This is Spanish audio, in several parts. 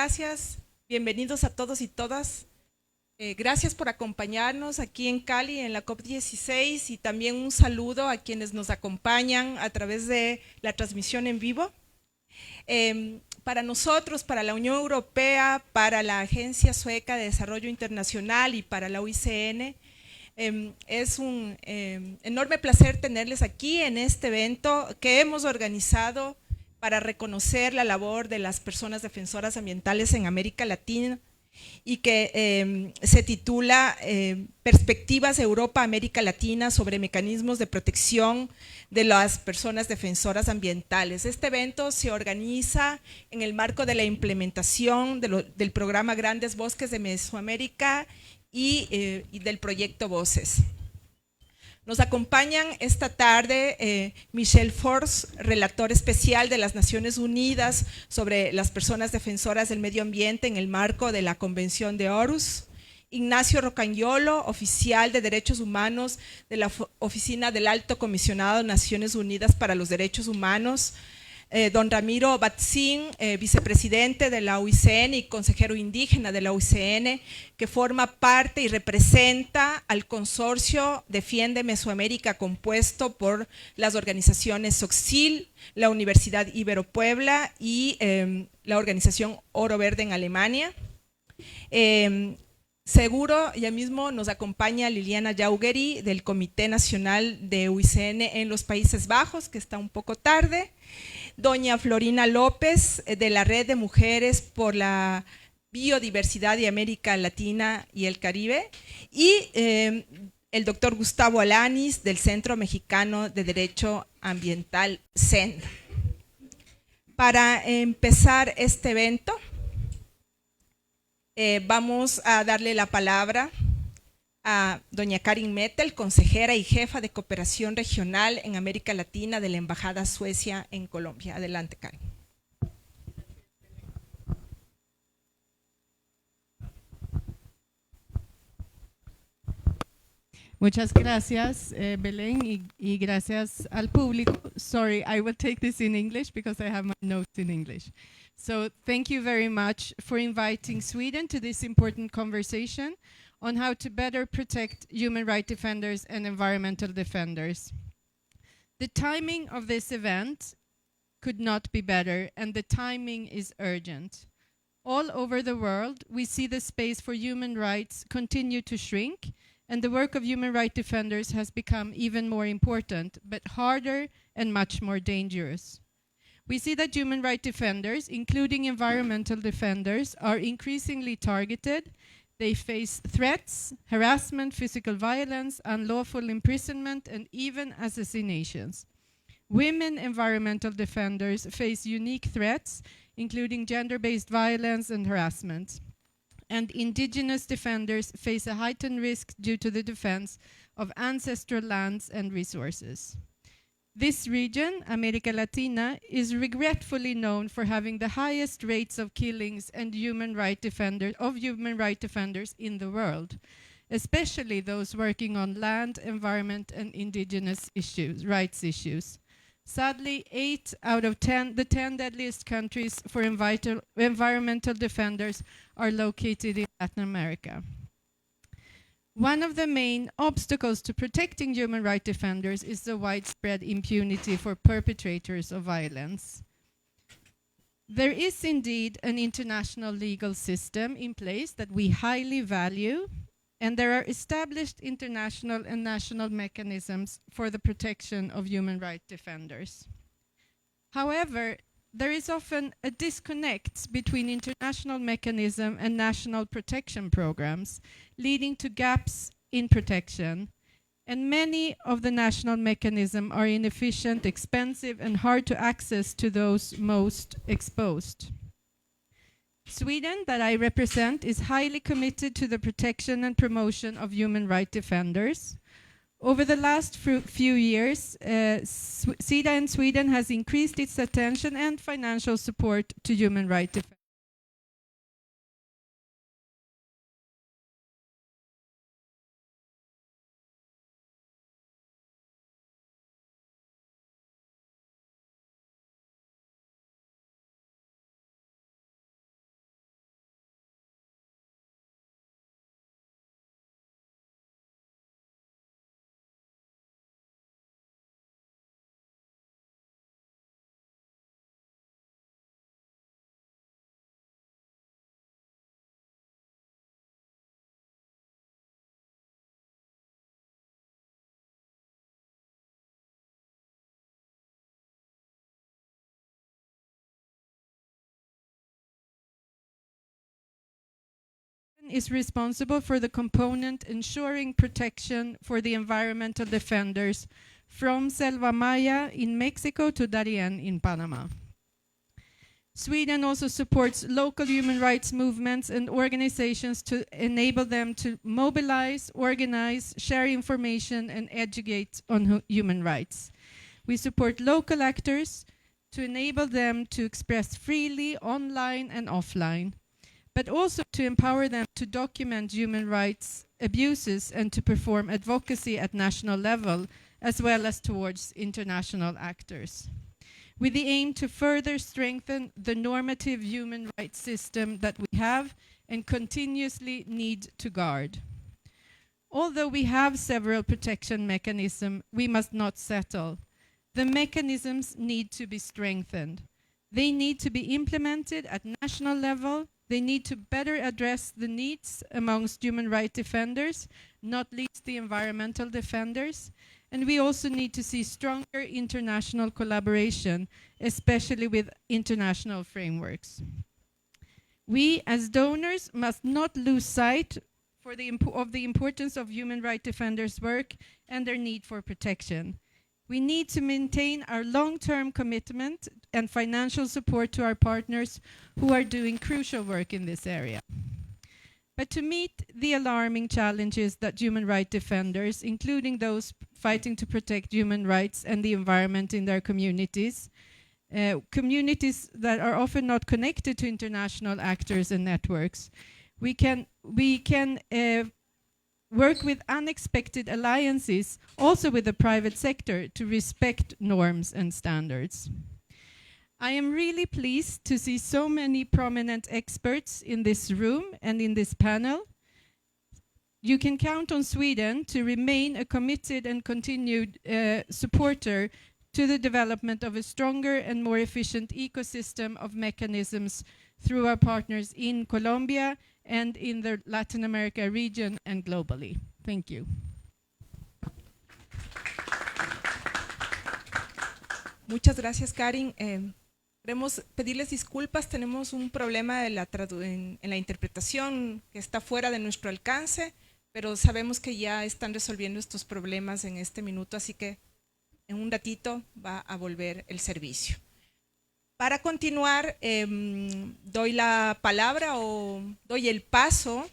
Gracias, bienvenidos a todos y todas. Gracias por acompañarnos aquí en Cali en la COP16 y también un saludo a quienes nos acompañan a través de la transmisión en vivo. Para nosotros, para la Unión Europea, para la Agencia Sueca de Desarrollo Internacional y para la UICN, es un enorme placer tenerles aquí en este evento que hemos organizado para reconocer la labor de las personas defensoras ambientales en América Latina y que se titula Perspectivas Europa-América Latina sobre mecanismos de protección de las personas defensoras ambientales. Este evento se organiza en el marco de la implementación del programa Grandes Bosques de Mesoamérica y del proyecto Voces. Nos acompañan esta tarde Michel Forst, relator especial de las Naciones Unidas sobre las personas defensoras del medio ambiente en el marco de la Convención de Aarhus. Ignacio Rocagnolo, oficial de Derechos Humanos de la Oficina del Alto Comisionado de Naciones Unidas para los Derechos Humanos. Don Ramiro Batzin, vicepresidente de la UICN y consejero indígena de la UICN, que forma parte y representa al consorcio Defiende Mesoamérica, compuesto por las organizaciones SOXIL, la Universidad Ibero Puebla y la organización Oro Verde en Alemania. Seguro ya mismo nos acompaña Liliana Jaugeri del Comité Nacional de UICN en los Países Bajos, que está un poco tarde. Doña Florina López de la Red de Mujeres por la Biodiversidad de América Latina y el Caribe y el doctor Gustavo Alanis del Centro Mexicano de Derecho Ambiental, CEN. Para empezar este evento, vamos a darle la palabra a doña Karin Mettel, consejera y jefa de cooperación regional en América Latina de la Embajada Suecia en Colombia. Adelante, Karin. Muchas gracias, Belén, y gracias al público. Sorry, I will take this in English because I have my notes in English. So thank you very much for inviting Sweden to this important conversation on how to better protect human rights defenders and environmental defenders. The timing of this event could not be better, and the timing is urgent. All over the world, we see the space for human rights continue to shrink, and the work of human rights defenders has become even more important, but harder and much more dangerous. We see that human rights defenders, including environmental defenders, are increasingly targeted. They face threats, harassment, physical violence, unlawful imprisonment, and even assassinations. Women environmental defenders face unique threats, including gender-based violence and harassment. And indigenous defenders face a heightened risk due to the defense of ancestral lands and resources. This region, America Latina, is regretfully known for having the highest rates of killings and human rights defenders in the world, especially those working on land, environment, and indigenous rights issues. Sadly, 8 out of 10, the 10 deadliest countries for environmental defenders are located in Latin America. One of the main obstacles to protecting human rights defenders is the widespread impunity for perpetrators of violence. There is indeed an international legal system in place that we highly value, and there are established international and national mechanisms for the protection of human rights defenders. However, there is often a disconnect between international mechanism and national protection programs, leading to gaps in protection. And many of the national mechanisms are inefficient, expensive, and hard to access to those most exposed. Sweden, that I represent, is highly committed to the protection and promotion of human rights defenders. Over the last few years, SIDA in Sweden has increased its attention and financial support to human rights defenders. is responsible for the component ensuring protection for the environmental defenders from Selva Maya in Mexico to Darien in Panama. Sweden also supports local human rights movements and organizations to enable them to mobilize, organize, share information, and educate on human rights. We support local actors to enable them to express freely online and offline, but also to empower them to document human rights abuses and to perform advocacy at national level, as well as towards international actors, with the aim to further strengthen the normative human rights system that we have and continuously need to guard. Although we have several protection mechanisms, we must not settle. The mechanisms need to be strengthened. They need to be implemented at national level. They need to better address the needs amongst human rights defenders, not least the environmental defenders. And we also need to see stronger international collaboration, especially with international frameworks. We, as donors, must not lose sight of the importance of human rights defenders' work and their need for protection. We need to maintain our long-term commitment and financial support to our partners who are doing crucial work in this area. But to meet the alarming challenges that human rights defenders, including those fighting to protect human rights and the environment in their communities, communities that are often not connected to international actors and networks, we can work with unexpected alliances, also with the private sector, to respect norms and standards. I am really pleased to see so many prominent experts in this room and in this panel. You can count on Sweden to remain a committed and continued supporter to the development of a stronger and more efficient ecosystem of mechanisms through our partners in Colombia and in the Latin America region and globally. Thank you. Muchas gracias, Karin. Queremos pedirles disculpas, tenemos un problema en la interpretación que está fuera de nuestro alcance, pero sabemos que ya están resolviendo estos problemas en este minuto, así que en un ratito va a volver el servicio. Para continuar, doy la palabra o doy el paso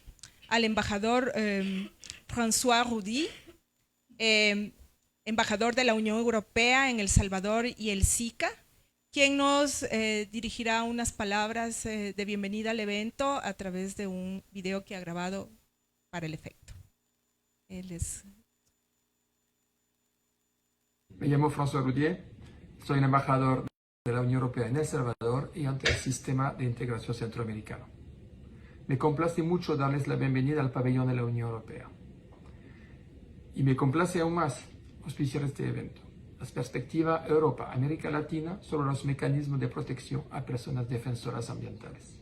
al embajador François Roudy, embajador de la Unión Europea en El Salvador y el SICA, quien nos dirigirá unas palabras de bienvenida al evento a través de un video que ha grabado para el efecto. Me llamo François Roudy, soy un embajador de la Unión Europea en El Salvador y ante el Sistema de Integración Centroamericano. Me complace mucho darles la bienvenida al pabellón de la Unión Europea. Y me complace aún más auspiciar este evento, la perspectiva Europa-América Latina sobre los mecanismos de protección a personas defensoras ambientales.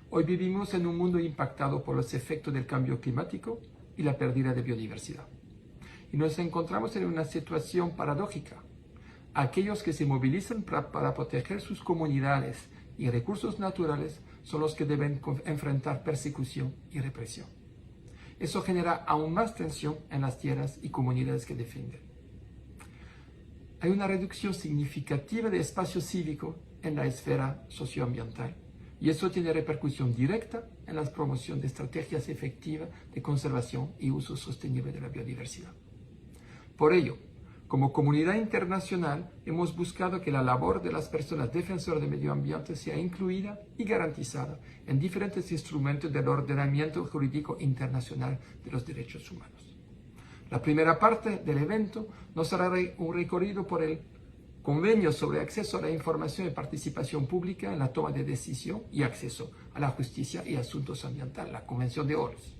Hoy vivimos en un mundo impactado por los efectos del cambio climático y la pérdida de biodiversidad. Y nos encontramos en una situación paradójica. Aquellos que se movilizan para proteger sus comunidades y recursos naturales son los que deben enfrentar persecución y represión. Eso genera aún más tensión en las tierras y comunidades que defienden. Hay una reducción significativa de espacio cívico en la esfera socioambiental y eso tiene repercusión directa en la promoción de estrategias efectivas de conservación y uso sostenible de la biodiversidad. Por ello, como comunidad internacional, hemos buscado que la labor de las personas defensoras del medio ambiente sea incluida y garantizada en diferentes instrumentos del ordenamiento jurídico internacional de los derechos humanos. La primera parte del evento nos hará un recorrido por el Convenio sobre acceso a la información y participación pública en la toma de decisión y acceso a la justicia y asuntos ambientales, la Convención de Orhus.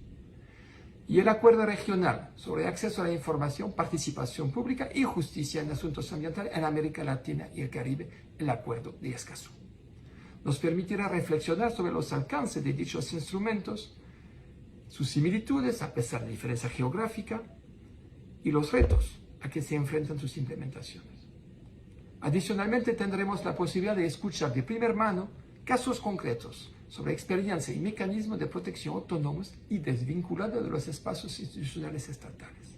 Y el Acuerdo Regional sobre acceso a la información, participación pública y justicia en asuntos ambientales en América Latina y el Caribe, el Acuerdo de Escazú. Nos permitirá reflexionar sobre los alcances de dichos instrumentos, sus similitudes a pesar de diferencia geográfica y los retos a que se enfrentan sus implementaciones. Adicionalmente, tendremos la posibilidad de escuchar de primera mano casos concretos sobre experiencia y mecanismos de protección autónomos y desvinculados de los espacios institucionales estatales.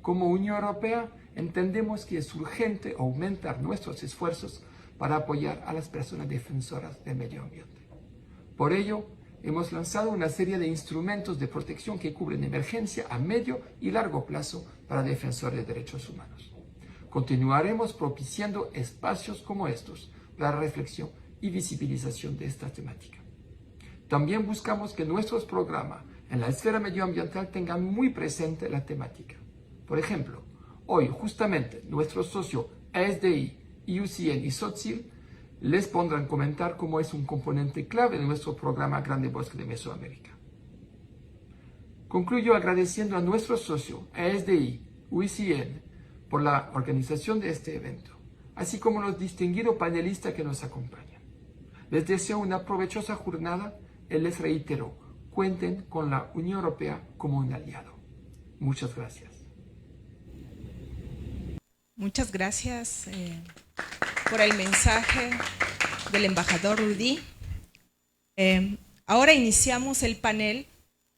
Como Unión Europea, entendemos que es urgente aumentar nuestros esfuerzos para apoyar a las personas defensoras del medio ambiente. Por ello, hemos lanzado una serie de instrumentos de protección que cubren emergencia a medio y largo plazo para defensores de derechos humanos. Continuaremos propiciando espacios como estos para reflexión y visibilización de esta temática. También buscamos que nuestros programas en la esfera medioambiental tengan muy presente la temática. Por ejemplo, hoy justamente nuestros socios ASDI, IUCN y SOTSIL les pondrán comentar cómo es un componente clave de nuestro programa Grande Bosque de Mesoamérica. Concluyo agradeciendo a nuestros socios ASDI, IUCN, por la organización de este evento, así como los distinguidos panelistas que nos acompañan. Les deseo una provechosa jornada y les reitero, cuenten con la Unión Europea como un aliado. Muchas gracias. Muchas gracias por el mensaje del embajador Rudy. Ahora iniciamos el panel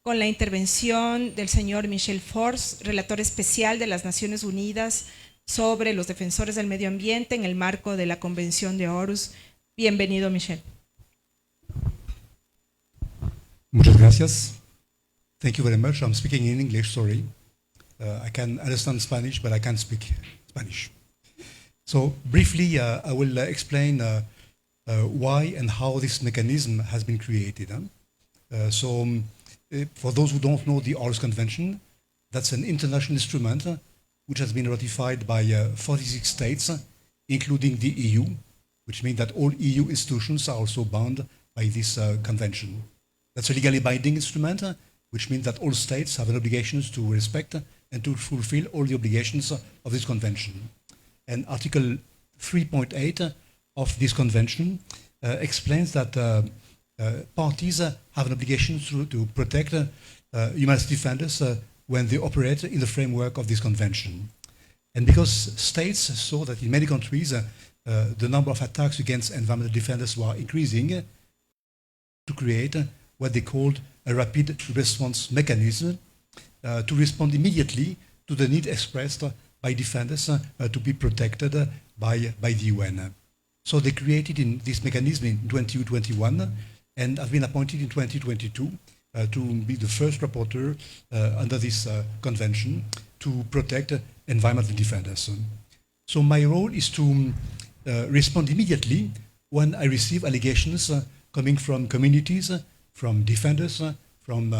con la intervención del señor Michel Forst, relator especial de las Naciones Unidas sobre los defensores del medio ambiente en el marco de la Convención de Aarhus. Bienvenido, Michel. Muchas gracias. Thank you very much. I'm speaking in English, sorry. I can understand Spanish, but I can't speak Spanish. So briefly, I will explain why and how this mechanism has been created. For those who don't know the Aarhus Convention, that's an international instrument which has been ratified by 46 states, including the EU, which means that all EU institutions are also bound by this convention. That's a legally binding instrument, which means that all states have an obligation to respect and to fulfill all the obligations of this convention. And Article 3.8 of this convention explains that parties have an obligation to protect human rights defenders when they operate in the framework of this convention. And because states saw that in many countries the number of attacks against environmental defenders were increasing, to create what they called a rapid response mechanism to respond immediately to the need expressed by defenders to be protected by the UN. So they created this mechanism in 2021 and have been appointed in 2022 to be the first rapporteur under this convention to protect environmental defenders. So my role is to respond immediately when I receive allegations coming from communities, from defenders, from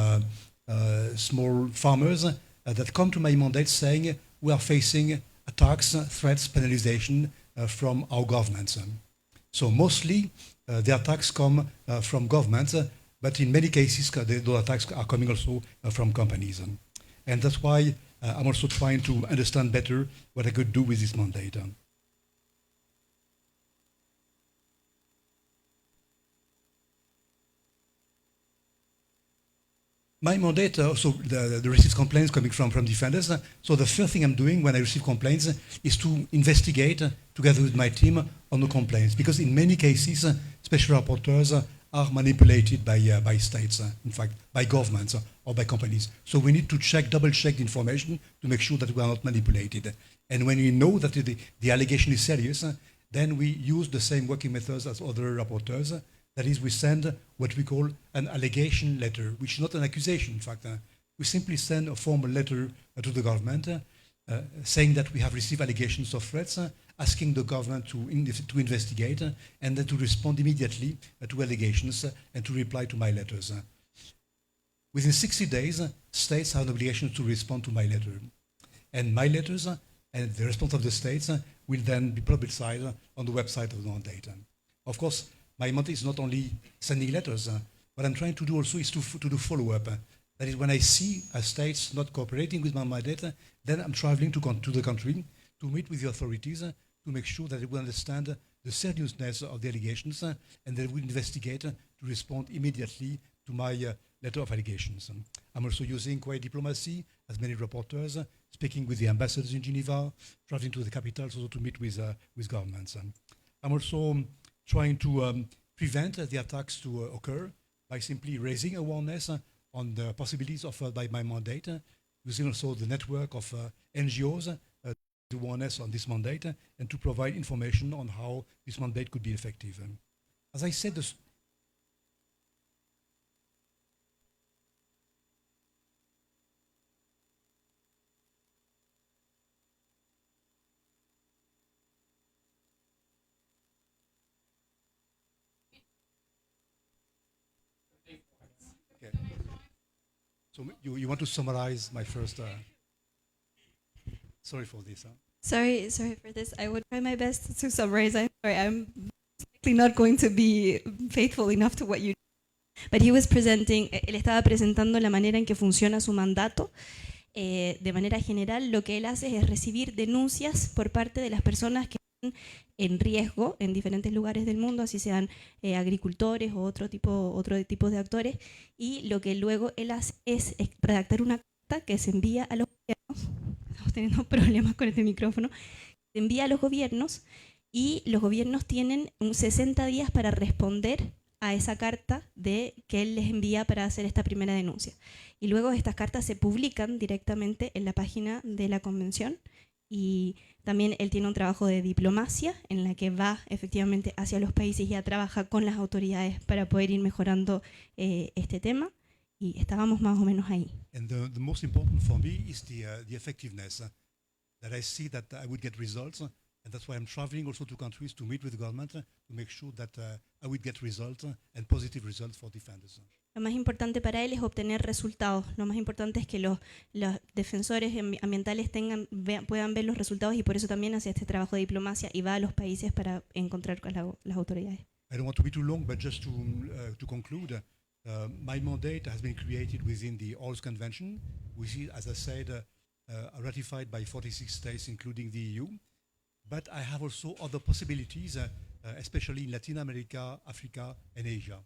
small farmers that come to my mandate saying we are facing attacks, threats, penalization from our governments. So mostly the attacks come from governments, but in many cases those attacks are coming also from companies. And that's why I'm also trying to understand better what I could do with this mandate. My mandate also receives complaints coming from defenders. So the first thing I'm doing when I receive complaints is to investigate together with my team on the complaints. Because in many cases, special rapporteurs are manipulated by states, in fact, by governments or by companies. So we need to double check the information to make sure that we are not manipulated. And when we know that the allegation is serious, then we use the same working methods as other rapporteurs. That is, we send what we call an allegation letter, which is not an accusation, in fact. We simply send a formal letter to the government saying that we have received allegations of threats, asking the government to investigate and then to respond immediately to allegations and to reply to my letters. Within 60 days, states have an obligation to respond to my letter. And my letters and the response of the states will then be publicized on the website of the mandate. Of course, my mandate is not only sending letters. What I'm trying to do also is to do follow-up. That is, when I see states not cooperating with my mandate, then I'm traveling to the country to meet with the authorities to make sure that they will understand the seriousness of the allegations and they will investigate to respond immediately to my letter of allegations. I'm also using quiet diplomacy, as many reporters, speaking with the ambassadors in Geneva, traveling to the capitals also to meet with governments. I'm also trying to prevent the attacks to occur by simply raising awareness on the possibilities offered by my mandate, using also the network of NGOs to awareness on this mandate and to provide information on how this mandate could be effective. As I said, okay. So you want to summarize my first? Sorry for this. Sorry for this. I would try my best to summarize. I'm sorry, I'm likely not going to be faithful enough to what you. But he was presenting. Él estaba presentando la manera en que funciona su mandato. De manera general, lo que él hace es recibir denuncias por parte de las personas que están en riesgo en diferentes lugares del mundo, así sean agricultores o otro tipo de actores, y lo que luego él hace es redactar una carta que se envía a los gobiernos. Estamos teniendo problemas con este micrófono. Se envía a los gobiernos y los gobiernos tienen 60 días para responder a esa carta que él les envía para hacer esta primera denuncia. Y luego estas cartas se publican directamente en la página de la convención, y también él tiene un trabajo de diplomacia en la que va efectivamente hacia los países y ya trabaja con las autoridades para poder ir mejorando este tema, y estábamos más o menos ahí. And the most important for me is the effectiveness, that I see that I would get results, and that's why I'm traveling also to countries to meet with the government to make sure that I would get results and positive results for defenders. Lo más importante para él es obtener resultados. Lo más importante es que los defensores ambientales puedan ver los resultados, y por eso también hace este trabajo de diplomacia y va a los países para encontrar con las autoridades. I don't want to be too long, but just to conclude, my mandate has been created within the Aarhus Convention, which is, as I said, ratified by 46 states, including the EU. But I have also other possibilities, especially in Latin America, Africa, and Asia.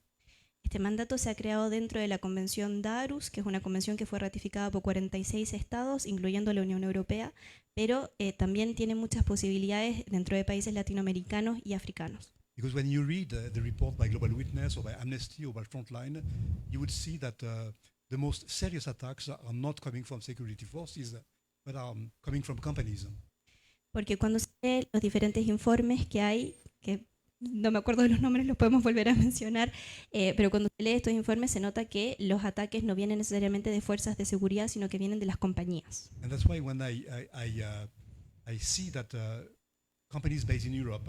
Este mandato se ha creado dentro de la Convención de Aarhus, que es una convención que fue ratificada por 46 estados, incluyendo la Unión Europea, pero también tiene muchas posibilidades dentro de países latinoamericanos y africanos. Because when you read the report by Global Witness or by Amnesty or by Frontline, you would see that the most serious attacks are not coming from security forces, but are coming from companies. Porque cuando se lee los diferentes informes que hay, que no me acuerdo de los nombres, los podemos volver a mencionar, pero cuando se lee estos informes se nota que los ataques no vienen necesariamente de fuerzas de seguridad, sino que vienen de las compañías. And that's why when I see that companies based in Europe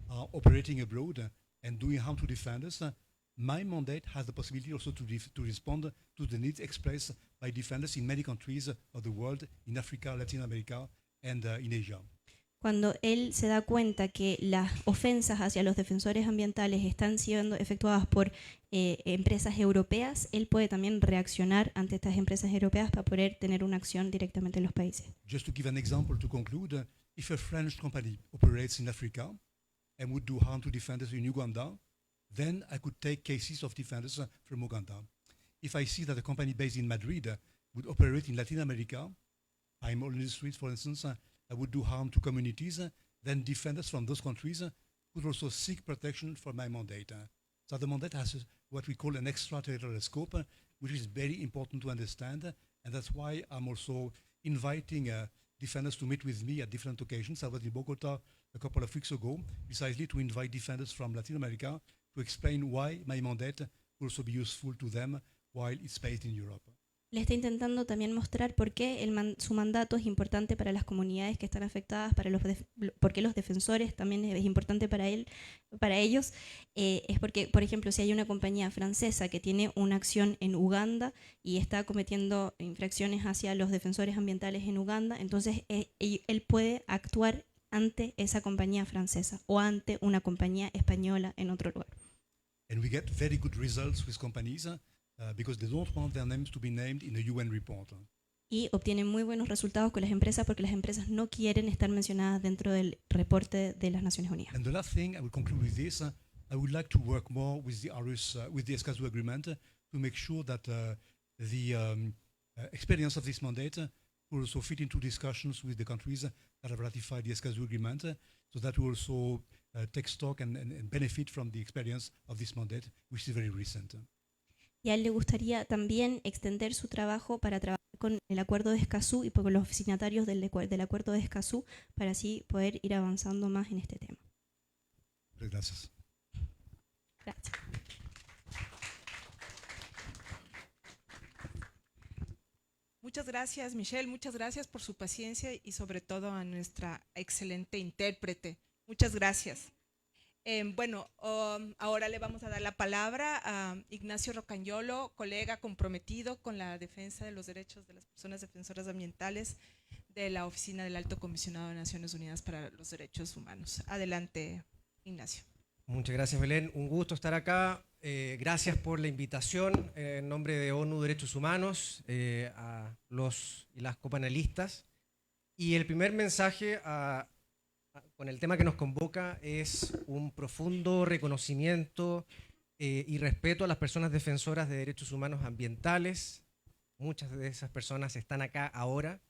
are operating abroad and doing harm to defenders, my mandate has the possibility also to respond to the needs expressed by defenders in many countries of the world, in Africa, Latin America, and in Asia. Cuando él se da cuenta que las ofensas hacia los defensores ambientales están siendo efectuadas por empresas europeas, él puede también reaccionar ante estas empresas europeas para poder tener una acción directamente en los países. Just to give an example to conclude, if a French company operates in Africa and would do harm to defenders in Uganda, then I could take cases of defenders from Uganda. If I see that a company based in Madrid would operate in Latin America, I'm on the streets, for instance, I would do harm to communities, then defenders from those countries could also seek protection for my mandate. So the mandate has what we call an extraterritorial scope, which is very important to understand, and that's why I'm also inviting defenders to meet with me at different occasions. I was in Bogota a couple of weeks ago, precisely to invite defenders from Latin America to explain why my mandate will also be useful to them while it's based in Europe. Le está intentando también mostrar por qué su mandato es importante para las comunidades que están afectadas, por qué los defensores también es importante para ellos. Es porque, por ejemplo, si hay una compañía francesa que tiene una acción en Uganda y está cometiendo infracciones hacia los defensores ambientales en Uganda, entonces él puede actuar ante esa compañía francesa o ante una compañía española en otro lugar. And we get very good results with companies because they don't want their names to be named in a UN report. Y obtienen muy buenos resultados con las empresas porque las empresas no quieren estar mencionadas dentro del reporte de las Naciones Unidas. And the last thing, I will conclude with this, I would like to work more with the Aarhus, with the Escazú agreement to make sure that the experience of this mandate will also fit into discussions with the countries that have ratified the Escazú Agreement, so that we also take stock and benefit from the experience of this mandate, which is very recent. Y a él le gustaría también extender su trabajo para trabajar con el Acuerdo de Escazú y con los signatarios del Acuerdo de Escazú para así poder ir avanzando más en este tema. Gracias. Gracias. Muchas gracias, Michelle. Muchas gracias por su paciencia y sobre todo a nuestra excelente intérprete. Muchas gracias. Ahora le vamos a dar la palabra a Ignacio Rocagnolo, colega comprometido con la defensa de los derechos de las personas defensoras ambientales de la Oficina del Alto Comisionado de Naciones Unidas para los Derechos Humanos. Adelante, Ignacio. Muchas gracias, Belén. Un gusto estar acá. Gracias por la invitación en nombre de ONU Derechos Humanos a los y las copanelistas. Y el primer mensaje con el tema que nos convoca es un profundo reconocimiento y respeto a las personas defensoras de derechos humanos ambientales. Muchas de esas personas están acá ahora.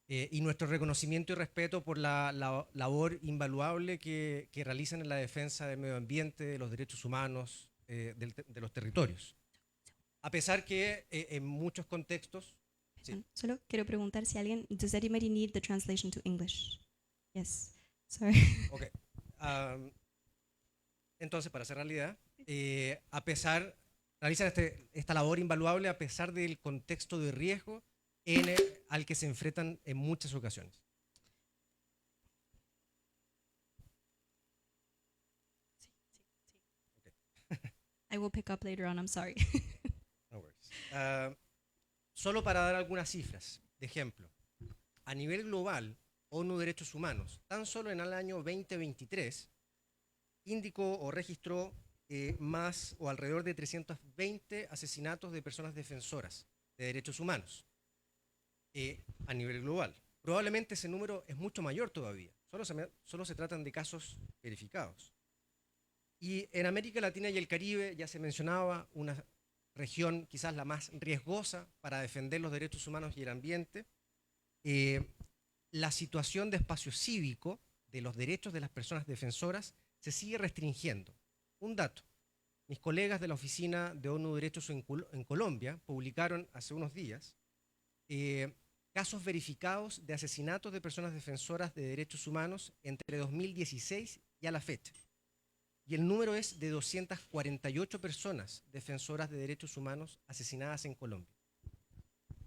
Y nuestro reconocimiento y respeto por la labor invaluable que realizan en la defensa del medio ambiente, de los derechos humanos, de los territorios. A pesar que en muchos contextos... Sí. Solo quiero preguntar si alguien... Does anybody need the translation to English? Yes. Sorry. Okay. Entonces, para hacer realidad, realizan esta labor invaluable a pesar del contexto de riesgo al que se enfrentan en muchas ocasiones. Okay. I will pick up later on, I'm sorry. No worries. Solo para dar algunas cifras, de ejemplo, a nivel global, ONU Derechos Humanos, tan solo en el año 2023, indicó o registró más o alrededor de 320 asesinatos de personas defensoras de derechos humanos. A nivel global. Probablemente ese número es mucho mayor todavía. Solo se tratan de casos verificados. Y en América Latina y el Caribe, ya se mencionaba, una región quizás la más riesgosa para defender los derechos humanos y el ambiente, la situación de espacio cívico de los derechos de las personas defensoras se sigue restringiendo. Un dato. Mis colegas de la Oficina de ONU Derechos en Colombia publicaron hace unos días casos verificados de asesinatos de personas defensoras de derechos humanos entre 2016 y a la fecha. Y el número es de 248 personas defensoras de derechos humanos asesinadas en Colombia.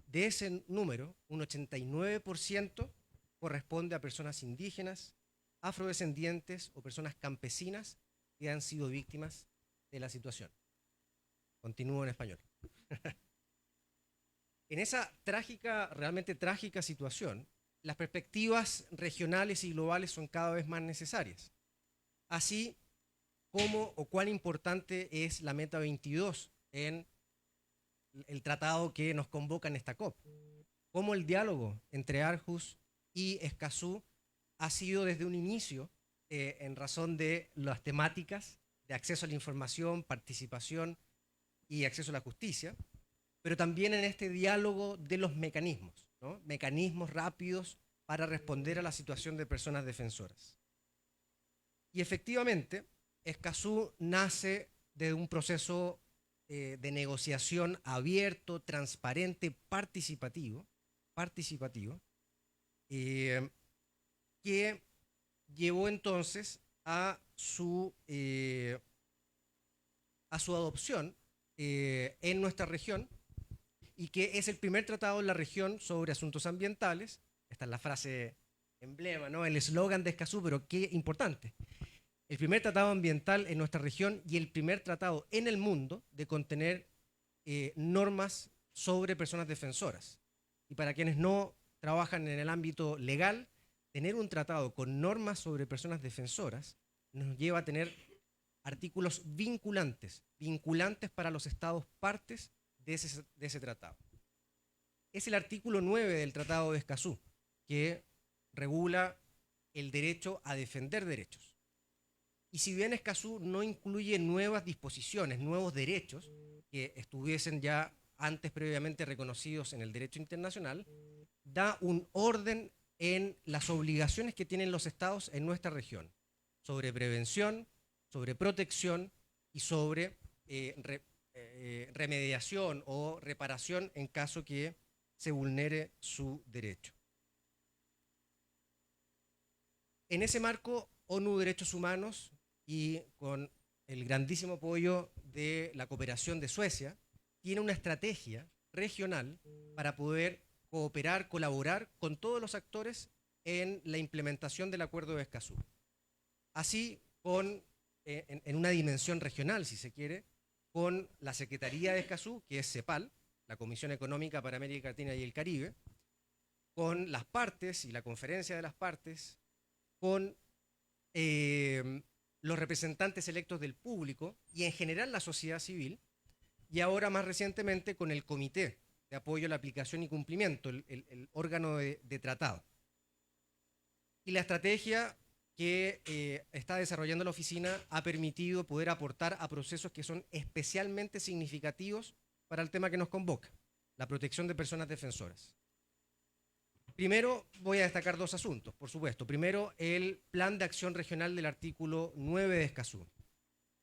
De ese número, un 89% corresponde a personas indígenas, afrodescendientes o personas campesinas que han sido víctimas de la situación. Continúo en español. En esa realmente trágica situación, las perspectivas regionales y globales son cada vez más necesarias. Así como o cuán importante es la Meta 22 en el tratado que nos convoca en esta COP. Cómo el diálogo entre Aarhus y Escazú ha sido desde un inicio, en razón de las temáticas de acceso a la información, participación y acceso a la justicia, pero también en este diálogo de los mecanismos, ¿no? Mecanismos rápidos para responder a la situación de personas defensoras. Y efectivamente, Escazú nace de un proceso de negociación abierto, transparente, participativo, que llevó entonces a su adopción en nuestra región, y que es el primer tratado en la región sobre asuntos ambientales. Esta es la frase emblema, ¿no? El eslogan de Escazú, pero qué importante. El primer tratado ambiental en nuestra región y el primer tratado en el mundo de contener normas sobre personas defensoras. Y para quienes no trabajan en el ámbito legal, tener un tratado con normas sobre personas defensoras nos lleva a tener artículos vinculantes para los estados partes de ese tratado. Es el artículo 9 del Tratado de Escazú, que regula el derecho a defender derechos. Y si bien Escazú no incluye nuevas disposiciones, nuevos derechos que estuviesen ya antes previamente reconocidos en el derecho internacional, da un orden en las obligaciones que tienen los estados en nuestra región, sobre prevención, sobre protección y sobre remediación o reparación en caso que se vulnere su derecho. En ese marco, ONU Derechos Humanos, y con el grandísimo apoyo de la cooperación de Suecia, tiene una estrategia regional para poder cooperar, colaborar con todos los actores en la implementación del Acuerdo de Escazú. Así, en una dimensión regional, si se quiere, con la Secretaría de Escazú, que es CEPAL, la Comisión Económica para América Latina y el Caribe, con las partes y la Conferencia de las Partes, con los representantes electos del público y en general la sociedad civil, y ahora más recientemente con el Comité de Apoyo a la Aplicación y Cumplimiento, el órgano de tratado. Y la estrategia que está desarrollando la oficina ha permitido poder aportar a procesos que son especialmente significativos para el tema que nos convoca, la protección de personas defensoras. Primero voy a destacar dos asuntos, por supuesto. Primero, el Plan de Acción Regional del artículo 9 de Escazú.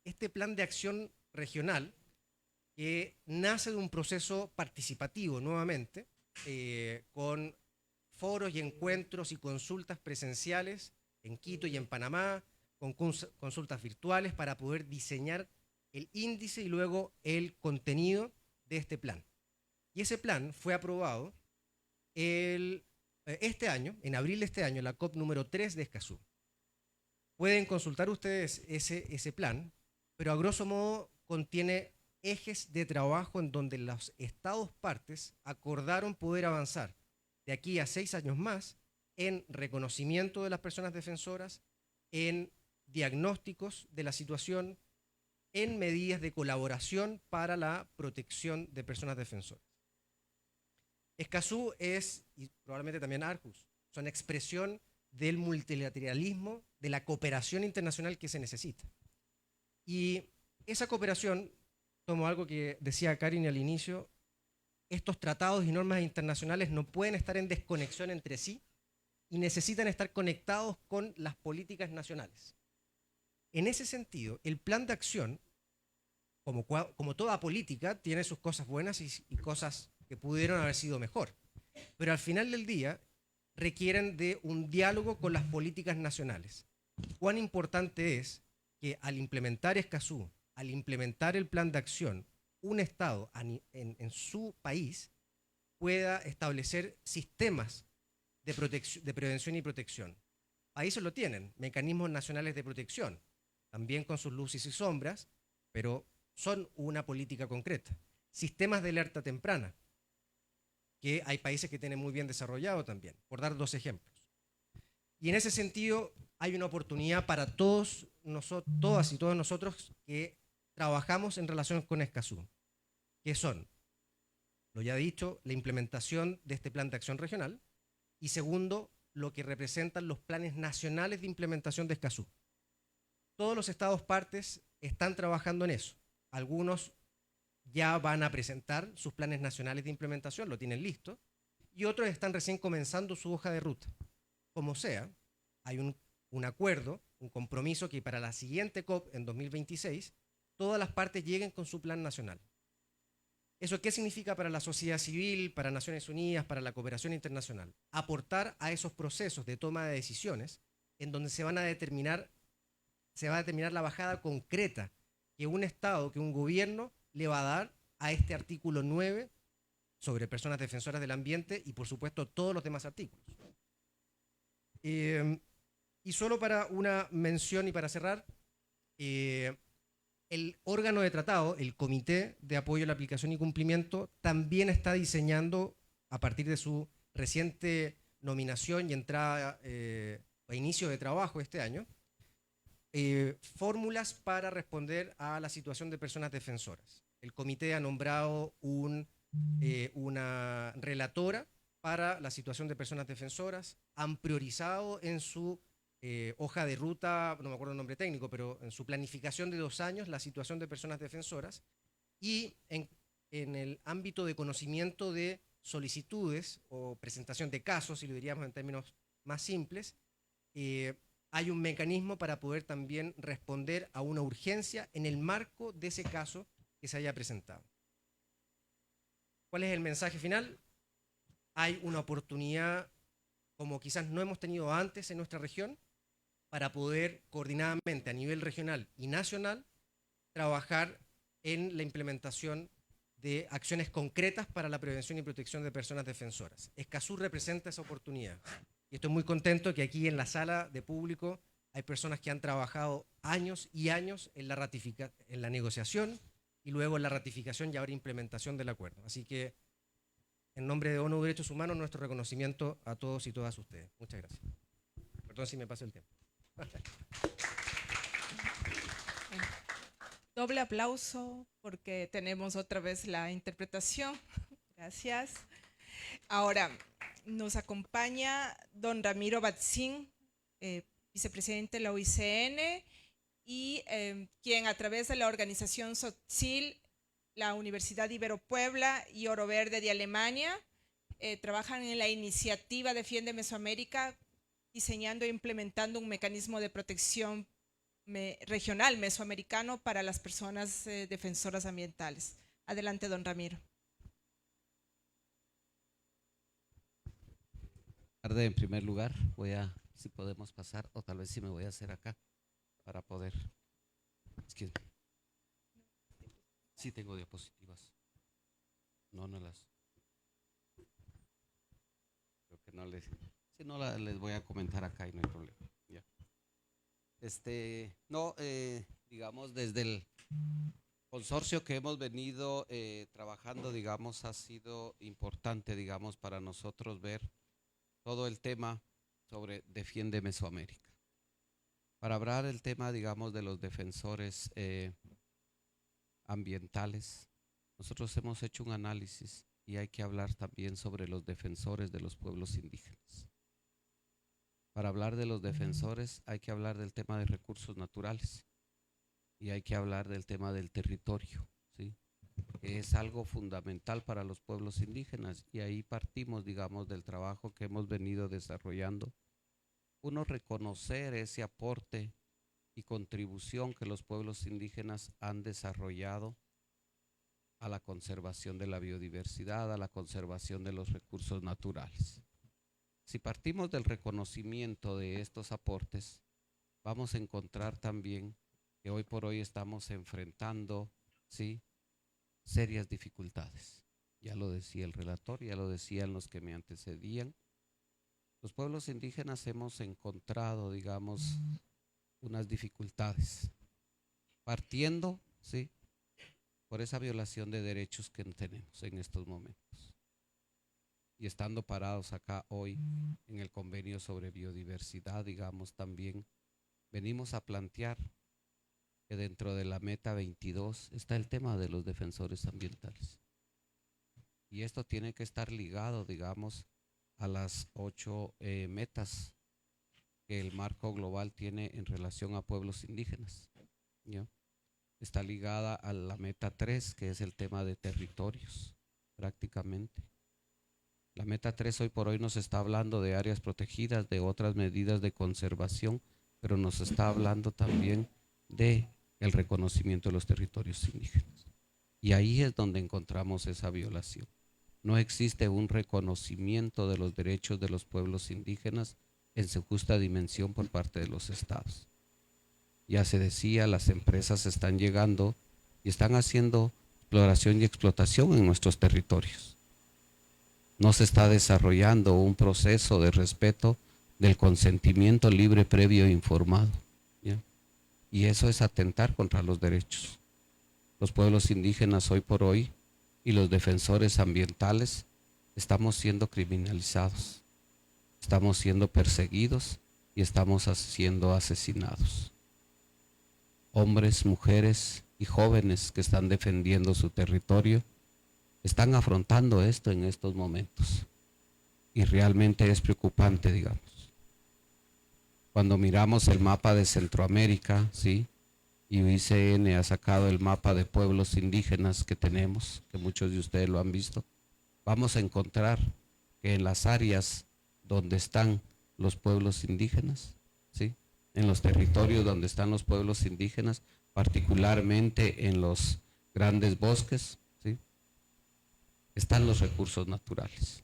Este Plan de Acción Regional, que nace de un proceso participativo nuevamente, con foros y encuentros y consultas presenciales en Quito y en Panamá, con consultas virtuales para poder diseñar el índice y luego el contenido de este plan. Y ese plan fue aprobado este año, en abril de este año, la COP número 3 de Escazú. Pueden consultar ustedes ese plan, pero a grosso modo contiene ejes de trabajo en donde los estados partes acordaron poder avanzar de aquí a 6 años más en reconocimiento de las personas defensoras, en diagnósticos de la situación, en medidas de colaboración para la protección de personas defensoras. Escazú es, y probablemente también Aarhus, son expresión del multilateralismo, de la cooperación internacional que se necesita. Y esa cooperación, tomo algo que decía Karin al inicio, estos tratados y normas internacionales no pueden estar en desconexión entre sí y necesitan estar conectados con las políticas nacionales. En ese sentido, el plan de acción, como toda política, tiene sus cosas buenas y cosas que pudieron haber sido mejor. Pero al final del día requieren de un diálogo con las políticas nacionales. Cuán importante es que al implementar Escazú, al implementar el plan de acción, un Estado en su país pueda establecer sistemas de prevención y protección. Países lo tienen, mecanismos nacionales de protección, también con sus luces y sombras, pero son una política concreta. Sistemas de alerta temprana, que hay países que tienen muy bien desarrollado también, por dar dos ejemplos. Y en ese sentido hay una oportunidad para todas y todos nosotros que trabajamos en relación con Escazú, que son, lo ya dicho, la implementación de este plan de acción regional, y segundo, lo que representan los planes nacionales de implementación de Escazú. Todos los estados partes están trabajando en eso. Algunos ya van a presentar sus planes nacionales de implementación, lo tienen listo, y otros están recién comenzando su hoja de ruta. Como sea, hay un acuerdo, un compromiso que para la siguiente COP en 2026, todas las partes lleguen con su plan nacional. ¿Eso qué significa para la sociedad civil, para Naciones Unidas, para la cooperación internacional? Aportar a esos procesos de toma de decisiones en donde se va a determinar la bajada concreta que un Estado, que un gobierno le va a dar a este artículo 9 sobre personas defensoras del ambiente y por supuesto todos los demás artículos. Y solo para una mención y para cerrar, el órgano de tratado, el Comité de Apoyo a la Aplicación y Cumplimiento, también está diseñando, a partir de su reciente nominación y entrada a inicio de trabajo este año, fórmulas para responder a la situación de personas defensoras. El comité ha nombrado una relatora para la situación de personas defensoras, han priorizado en su hoja de ruta, no me acuerdo el nombre técnico, pero en su planificación de 2 años la situación de personas defensoras, y en el ámbito de conocimiento de solicitudes o presentación de casos, si lo diríamos en términos más simples, hay un mecanismo para poder también responder a una urgencia en el marco de ese caso que se haya presentado. ¿Cuál es el mensaje final? Hay una oportunidad como quizás no hemos tenido antes en nuestra región para poder coordinadamente a nivel regional y nacional trabajar en la implementación de acciones concretas para la prevención y protección de personas defensoras. Escazú representa esa oportunidad. Y estoy muy contento que aquí en la sala de público hay personas que han trabajado años y años en la negociación y luego en la ratificación y ahora implementación del acuerdo. Así que, en nombre de ONU Derechos Humanos, nuestro reconocimiento a todos y todas ustedes. Muchas gracias. Perdón si me paso el tiempo. Doble aplauso porque tenemos otra vez la interpretación. Gracias. Ahora nos acompaña don Ramiro Batzin, vicepresidente de la OICN, y quien a través de la organización SOTSIL, la Universidad Ibero Puebla y Oro Verde de Alemania, trabajan en la iniciativa Defiende Mesoamérica, diseñando e implementando un mecanismo de protección regional mesoamericano para las personas defensoras ambientales. Adelante, don Ramiro. Buenas tardes, en primer lugar, si podemos pasar, o tal vez si me voy a hacer acá, para poder, es que sí tengo diapositivas, no las, creo que no les, si no les voy a comentar acá y no hay problema, ya. Digamos, desde el consorcio que hemos venido trabajando, digamos, ha sido importante, digamos, para nosotros ver todo el tema sobre Defiende Mesoamérica. Para hablar del tema, digamos, de los defensores ambientales, nosotros hemos hecho un análisis y hay que hablar también sobre los defensores de los pueblos indígenas. Para hablar de los defensores hay que hablar del tema de recursos naturales y hay que hablar del tema del territorio, ¿sí? Que es algo fundamental para los pueblos indígenas, y ahí partimos, digamos, del trabajo que hemos venido desarrollando. Uno, reconocer ese aporte y contribución que los pueblos indígenas han desarrollado a la conservación de la biodiversidad, a la conservación de los recursos naturales. Si partimos del reconocimiento de estos aportes, vamos a encontrar también que hoy por hoy estamos enfrentando, ¿sí?, serias dificultades. Ya lo decía el relator, ya lo decían los que me antecedían. Los pueblos indígenas hemos encontrado, digamos, unas dificultades, partiendo, ¿sí?, por esa violación de derechos que tenemos en estos momentos. Y estando parados acá hoy en el convenio sobre biodiversidad, digamos, también venimos a plantear que dentro de la meta 22 está el tema de los defensores ambientales. Y esto tiene que estar ligado, digamos, a las 8 metas que el marco global tiene en relación a pueblos indígenas, ¿ya? Está ligada a la meta 3, que es el tema de territorios, prácticamente. La meta 3 hoy por hoy nos está hablando de áreas protegidas, de otras medidas de conservación, pero nos está hablando también de el reconocimiento de los territorios indígenas. Y ahí es donde encontramos esa violación. No existe un reconocimiento de los derechos de los pueblos indígenas en su justa dimensión por parte de los estados. Ya se decía, las empresas están llegando y están haciendo exploración y explotación en nuestros territorios. No se está desarrollando un proceso de respeto del consentimiento libre, previo e informado, ¿ya? Y eso es atentar contra los derechos. Los pueblos indígenas hoy por hoy y los defensores ambientales estamos siendo criminalizados, estamos siendo perseguidos y estamos siendo asesinados. Hombres, mujeres y jóvenes que están defendiendo su territorio están afrontando esto en estos momentos, y realmente es preocupante, digamos. Cuando miramos el mapa de Centroamérica, ¿sí?, y OICN ha sacado el mapa de pueblos indígenas que tenemos, que muchos de ustedes lo han visto, vamos a encontrar que en las áreas donde están los pueblos indígenas, ¿sí? En los territorios donde están los pueblos indígenas, particularmente en los grandes bosques, ¿sí? Están los recursos naturales.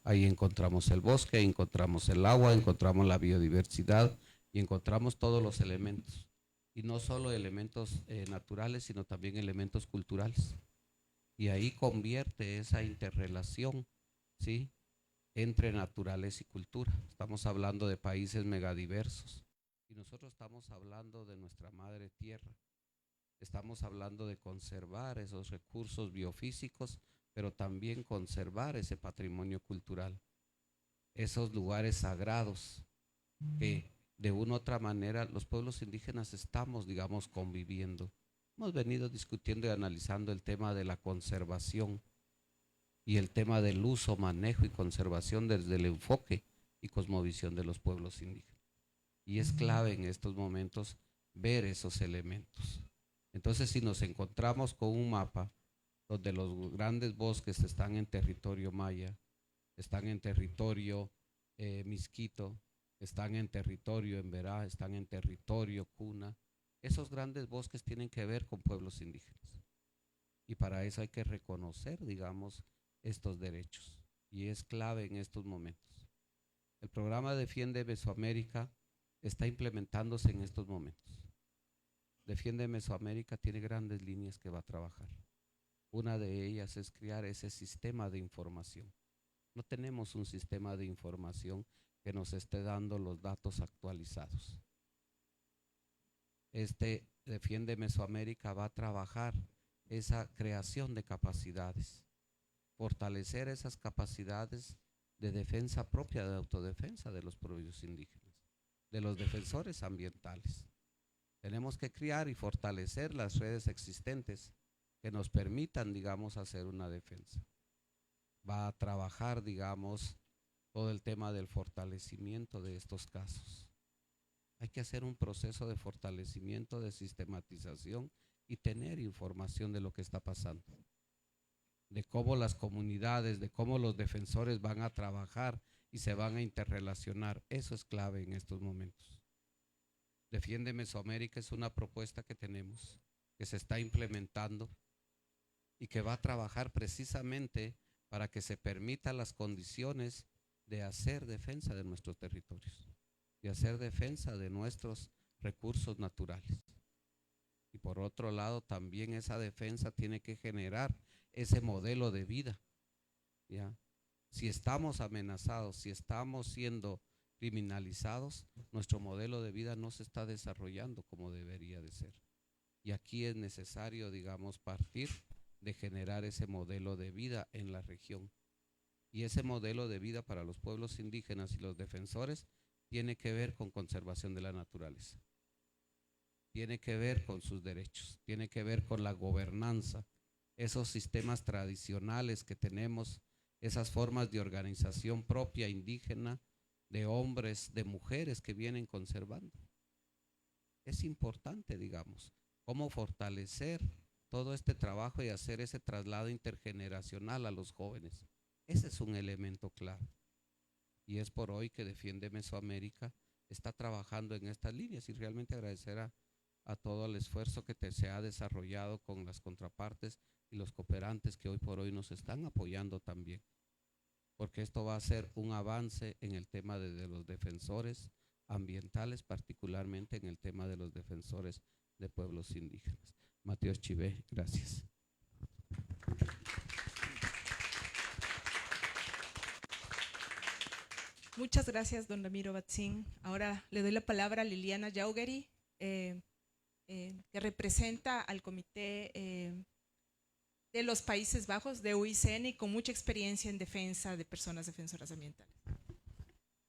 Ahí encontramos el bosque, encontramos el agua, encontramos la biodiversidad y encontramos todos los elementos. Y no solo elementos naturales, sino también elementos culturales. Y ahí convierte esa interrelación, ¿sí? Entre naturaleza y cultura. Estamos hablando de países megadiversos. Y nosotros estamos hablando de nuestra madre tierra. Estamos hablando de conservar esos recursos biofísicos, pero también conservar ese patrimonio cultural, esos lugares sagrados que de una u otra manera los pueblos indígenas estamos, digamos, conviviendo. Hemos venido discutiendo y analizando el tema de la conservación y el tema del uso, manejo y conservación desde el enfoque y cosmovisión de los pueblos indígenas. Y es clave en estos momentos ver esos elementos. Entonces, si nos encontramos con un mapa donde los grandes bosques están en territorio maya, están en territorio misquito, están en territorio emberá, están en territorio cuna, esos grandes bosques tienen que ver con pueblos indígenas. Y para eso hay que reconocer, digamos, estos derechos. Y es clave en estos momentos. El programa Defiende Mesoamérica está implementándose en estos momentos. Defiende Mesoamérica tiene grandes líneas que va a trabajar. Una de ellas es crear ese sistema de información. No tenemos un sistema de información que nos esté dando los datos actualizados. Este Defiende Mesoamérica va a trabajar esa creación de capacidades, fortalecer esas capacidades de defensa propia, de autodefensa de los pueblos indígenas, de los defensores ambientales. Tenemos que crear y fortalecer las redes existentes que nos permitan, digamos, hacer una defensa. Va a trabajar, digamos, todo el tema del fortalecimiento de estos casos. Hay que hacer un proceso de fortalecimiento, de sistematización y tener información de lo que está pasando, de cómo las comunidades, de cómo los defensores van a trabajar y se van a interrelacionar. Eso es clave en estos momentos. Defiende Mesoamérica es una propuesta que tenemos, que se está implementando y que va a trabajar precisamente para que se permitan las condiciones de hacer defensa de nuestros territorios, de hacer defensa de nuestros recursos naturales. Y por otro lado, también esa defensa tiene que generar ese modelo de vida, ¿ya? Si estamos amenazados, si estamos siendo criminalizados, nuestro modelo de vida no se está desarrollando como debería de ser. Y aquí es necesario, digamos, partir de generar ese modelo de vida en la región. Y ese modelo de vida para los pueblos indígenas y los defensores tiene que ver con conservación de la naturaleza. Tiene que ver con sus derechos, tiene que ver con la gobernanza, esos sistemas tradicionales que tenemos, esas formas de organización propia indígena, de hombres, de mujeres que vienen conservando. Es importante, digamos, cómo fortalecer todo este trabajo y hacer ese traslado intergeneracional a los jóvenes. Ese es un elemento clave. Y es por hoy que Defiende Mesoamérica está trabajando en estas líneas y realmente agradecer a todo el esfuerzo que se ha desarrollado con las contrapartes y los cooperantes que hoy por hoy nos están apoyando también. Porque esto va a ser un avance en el tema de los defensores ambientales, particularmente en el tema de los defensores de pueblos indígenas. Mateos Chivé, gracias. Muchas gracias, don Ramiro Batzin. Ahora le doy la palabra a Liliana Yaugeri, que representa al Comité de los Países Bajos de UICN y con mucha experiencia en defensa de personas defensoras ambientales.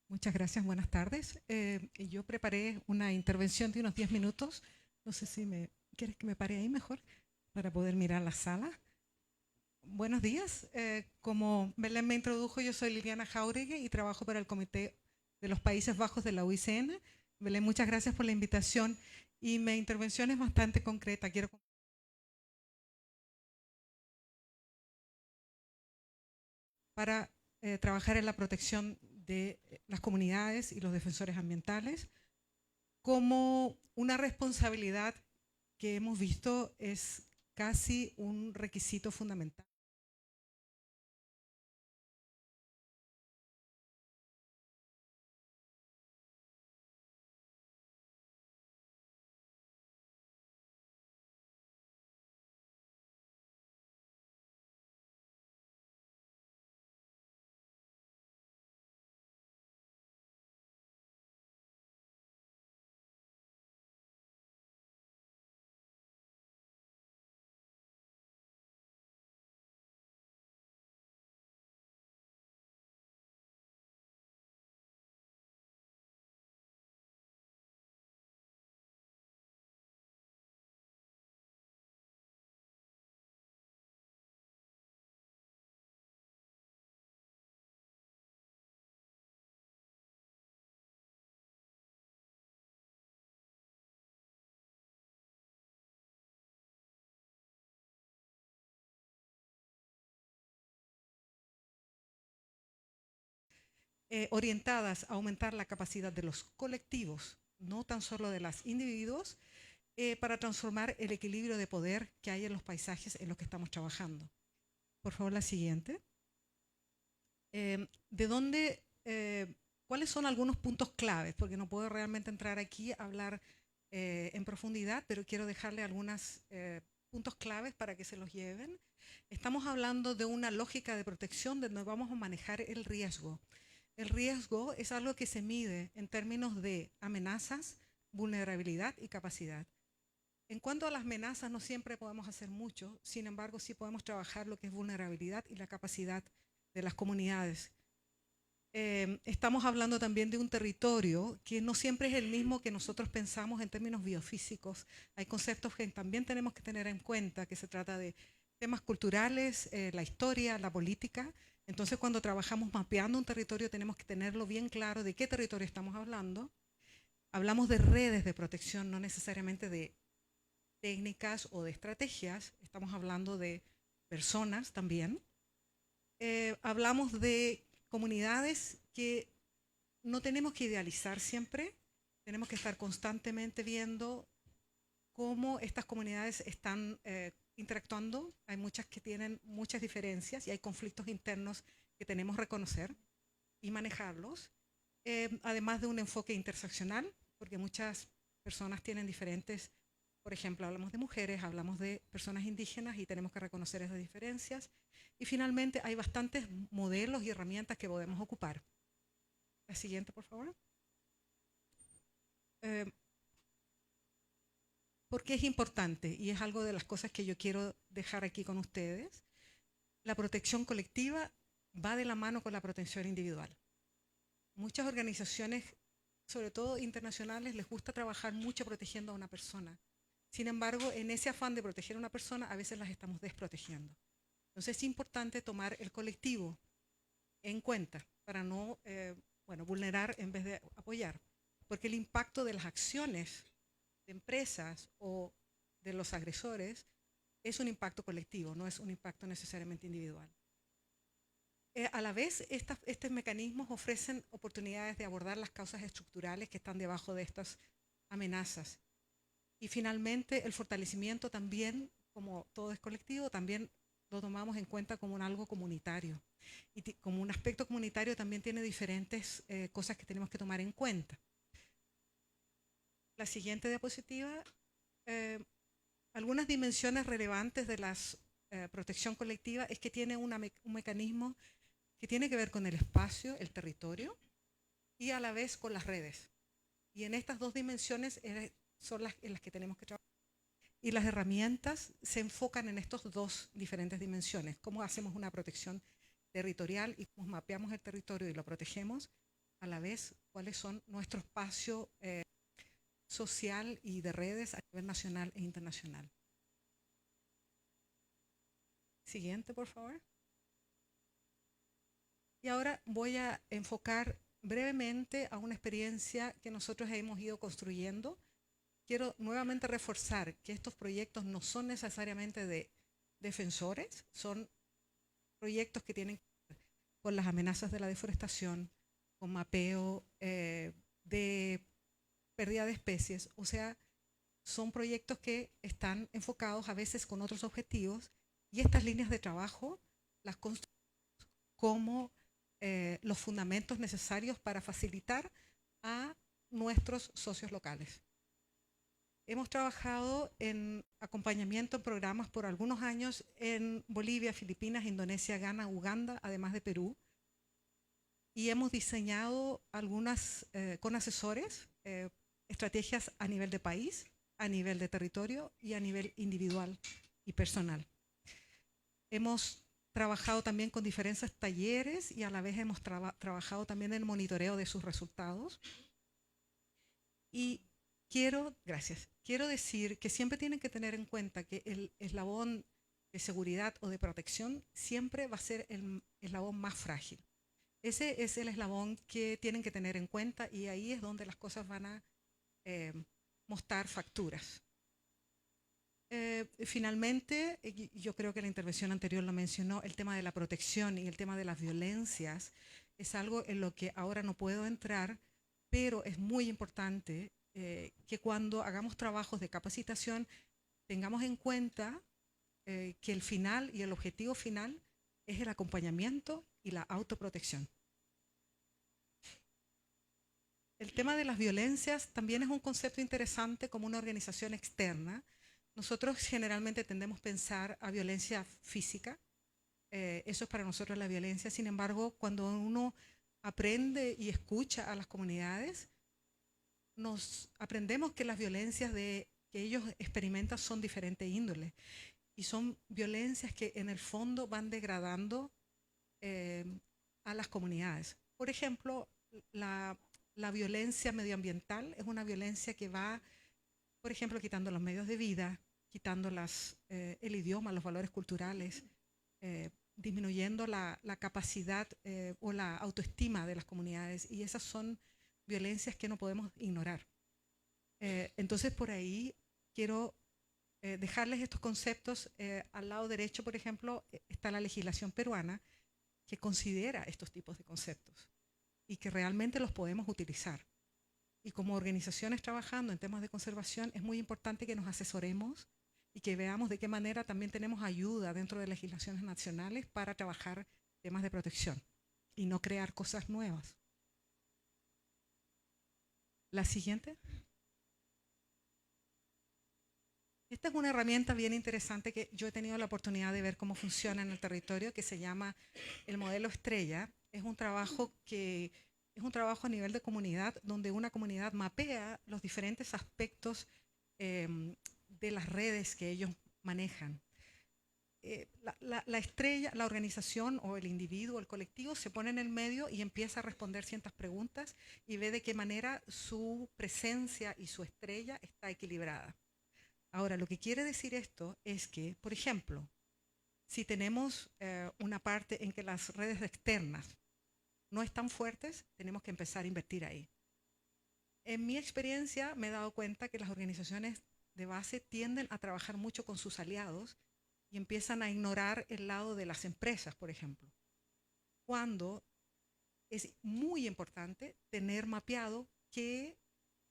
Muchas gracias, buenas tardes. Yo preparé una intervención de unos 10 minutos. No sé si quieres que me pare ahí mejor para poder mirar la sala. Buenos días. Como Belén me introdujo, yo soy Liliana Jáuregui y trabajo para el Comité de los Países Bajos de la UICN. Belén, muchas gracias por la invitación y mi intervención es bastante concreta. Quiero para trabajar en la protección de las comunidades y los defensores ambientales como una responsabilidad que hemos visto es casi un requisito fundamental. Orientadas a aumentar la capacidad de los colectivos, no tan solo de los individuos, para transformar el equilibrio de poder que hay en los paisajes en los que estamos trabajando. Por favor, la siguiente. ¿Cuáles son algunos puntos claves? Porque no puedo realmente entrar aquí a hablar en profundidad, pero quiero dejarle algunos puntos claves para que se los lleven. Estamos hablando de una lógica de protección donde vamos a manejar el riesgo. El riesgo es algo que se mide en términos de amenazas, vulnerabilidad y capacidad. En cuanto a las amenazas, no siempre podemos hacer mucho, sin embargo, sí podemos trabajar lo que es vulnerabilidad y la capacidad de las comunidades. Estamos hablando también de un territorio que no siempre es el mismo que nosotros pensamos en términos biofísicos. Hay conceptos que también tenemos que tener en cuenta, que se trata de temas culturales, la historia, la política. Entonces, cuando trabajamos mapeando un territorio, tenemos que tenerlo bien claro de qué territorio estamos hablando. Hablamos de redes de protección, no necesariamente de técnicas o de estrategias. Estamos hablando de personas también. Hablamos de comunidades que no tenemos que idealizar siempre. Tenemos que estar constantemente viendo cómo estas comunidades están interactuando. Hay muchas que tienen muchas diferencias y hay conflictos internos que tenemos que reconocer y manejarlos. Además de un enfoque interseccional, porque muchas personas tienen diferentes, por ejemplo, hablamos de mujeres, hablamos de personas indígenas y tenemos que reconocer esas diferencias. Y finalmente hay bastantes modelos y herramientas que podemos ocupar. La siguiente, por favor. Porque es importante y es algo de las cosas que yo quiero dejar aquí con ustedes. La protección colectiva va de la mano con la protección individual. Muchas organizaciones, sobre todo internacionales, les gusta trabajar mucho protegiendo a una persona. Sin embargo, en ese afán de proteger a una persona, a veces las estamos desprotegiendo. Entonces es importante tomar el colectivo en cuenta para no vulnerar en vez de apoyar. Porque el impacto de las acciones de empresas o de los agresores es un impacto colectivo, no es un impacto necesariamente individual. A la vez, estos mecanismos ofrecen oportunidades de abordar las causas estructurales que están debajo de estas amenazas. Y finalmente, el fortalecimiento también, como todo es colectivo, también lo tomamos en cuenta como algo comunitario. Y como un aspecto comunitario también tiene diferentes cosas que tenemos que tomar en cuenta. La siguiente diapositiva. Algunas dimensiones relevantes de la protección colectiva es que tiene un mecanismo que tiene que ver con el espacio, el territorio, y a la vez con las redes. Y en estas dos dimensiones son en las que tenemos que trabajar. Y las herramientas se enfocan en estas dos diferentes dimensiones. Cómo hacemos una protección territorial y cómo mapeamos el territorio y lo protegemos. A la vez, cuáles son nuestro espacio social y de redes a nivel nacional e internacional. Siguiente, por favor. Y ahora voy a enfocar brevemente a una experiencia que nosotros hemos ido construyendo. Quiero nuevamente reforzar que estos proyectos no son necesariamente de defensores, son proyectos que tienen con las amenazas de la deforestación, con mapeo de pérdida de especies. O sea, son proyectos que están enfocados a veces con otros objetivos y estas líneas de trabajo las construimos como los fundamentos necesarios para facilitar a nuestros socios locales. Hemos trabajado en acompañamiento en programas por algunos años en Bolivia, Filipinas, Indonesia, Ghana, Uganda, además de Perú. Y hemos diseñado algunas con asesores, estrategias a nivel de país, a nivel de territorio y a nivel individual y personal. Hemos trabajado también con diferentes talleres y a la vez hemos trabajado también en el monitoreo de sus resultados. Y quiero decir que siempre tienen que tener en cuenta que el eslabón de seguridad o de protección siempre va a ser el eslabón más frágil. Ese es el eslabón que tienen que tener en cuenta y ahí es donde las cosas van a mostrar facturas. Finalmente, yo creo que la intervención anterior lo mencionó, el tema de la protección y el tema de las violencias es algo en lo que ahora no puedo entrar, pero es muy importante que cuando hagamos trabajos de capacitación tengamos en cuenta que el final y el objetivo final es el acompañamiento y la autoprotección. El tema de las violencias también es un concepto interesante como una organización externa. Nosotros generalmente tendemos a pensar a violencia física, eso es para nosotros la violencia. Sin embargo, cuando uno aprende y escucha a las comunidades, nos aprendemos que las violencias que ellos experimentan son diferentes índoles y son violencias que en el fondo van degradando a las comunidades. Por ejemplo, la violencia medioambiental es una violencia que va, por ejemplo, quitando los medios de vida, quitando el idioma, los valores culturales, disminuyendo la capacidad o la autoestima de las comunidades, y esas son violencias que no podemos ignorar. Entonces, por ahí quiero dejarles estos conceptos. Al lado derecho, por ejemplo, está la legislación peruana que considera estos tipos de conceptos y que realmente los podemos utilizar. Y como organizaciones trabajando en temas de conservación es muy importante que nos asesoremos y que veamos de qué manera también tenemos ayuda dentro de legislaciones nacionales para trabajar temas de protección y no crear cosas nuevas. La siguiente. Esta es una herramienta bien interesante que yo he tenido la oportunidad de ver cómo funciona en el territorio, que se llama el modelo estrella. Es un trabajo a nivel de comunidad, donde una comunidad mapea los diferentes aspectos de las redes que ellos manejan. La estrella, la organización o el individuo, el colectivo, se pone en el medio y empieza a responder ciertas preguntas y ve de qué manera su presencia y su estrella está equilibrada. Ahora, lo que quiere decir esto es que, por ejemplo, si tenemos una parte en que las redes externas no están fuertes, tenemos que empezar a invertir ahí. En mi experiencia me he dado cuenta que las organizaciones de base tienden a trabajar mucho con sus aliados y empiezan a ignorar el lado de las empresas, por ejemplo. Cuando es muy importante tener mapeado qué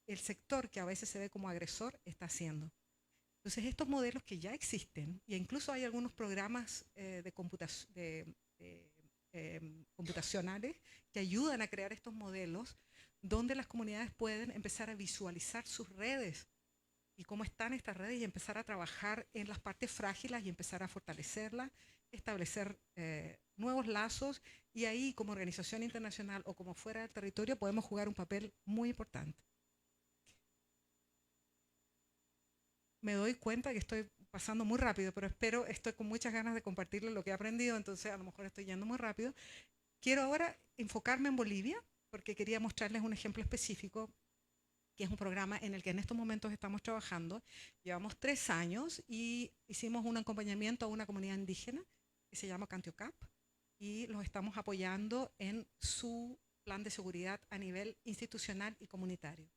el sector que a veces se ve como agresor está haciendo. Entonces, estos modelos que ya existen, e incluso hay algunos programas computacionales que ayudan a crear estos modelos donde las comunidades pueden empezar a visualizar sus redes y cómo están estas redes y empezar a trabajar en las partes frágiles y empezar a fortalecerlas, establecer nuevos lazos, y ahí como organización internacional o como fuera del territorio podemos jugar un papel muy importante. Me doy cuenta que estoy pasando muy rápido, pero estoy con muchas ganas de compartirles lo que he aprendido, entonces a lo mejor estoy yendo muy rápido. Quiero ahora enfocarme en Bolivia, porque quería mostrarles un ejemplo específico, que es un programa en el que en estos momentos estamos trabajando. Llevamos 3 años y hicimos un acompañamiento a una comunidad indígena que se llama Cantiocap, y los estamos apoyando en su plan de seguridad a nivel institucional y comunitario.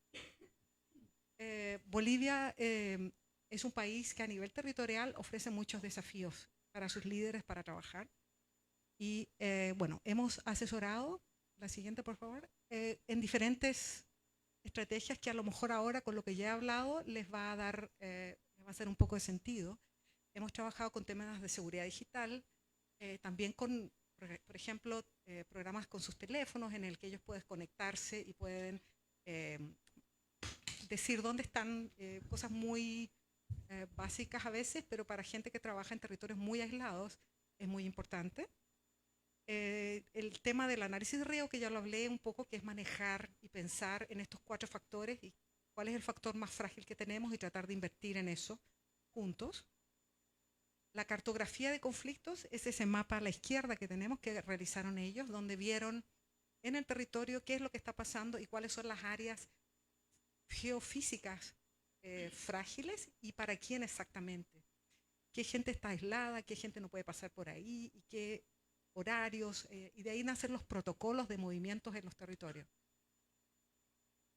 Bolivia es un país que a nivel territorial ofrece muchos desafíos para sus líderes para trabajar, Y bueno, hemos asesorado, la siguiente por favor, en diferentes estrategias que a lo mejor ahora con lo que ya he hablado les va a dar, les va a hacer un poco de sentido. Hemos trabajado con temas de seguridad digital, también con, por ejemplo, programas con sus teléfonos en el que ellos pueden conectarse y pueden decir dónde están, cosas muy básicas a veces, pero para gente que trabaja en territorios muy aislados es muy importante. El tema del análisis de riesgo, que ya lo hablé un poco, que es manejar y pensar en estos 4 factores y cuál es el factor más frágil que tenemos y tratar de invertir en eso juntos. La cartografía de conflictos es ese mapa a la izquierda que tenemos, que realizaron ellos, donde vieron en el territorio qué es lo que está pasando y cuáles son las áreas geofísicas frágiles y para quién exactamente. Qué gente está aislada, qué gente no puede pasar por ahí y qué horarios, y de ahí nacen los protocolos de movimientos en los territorios.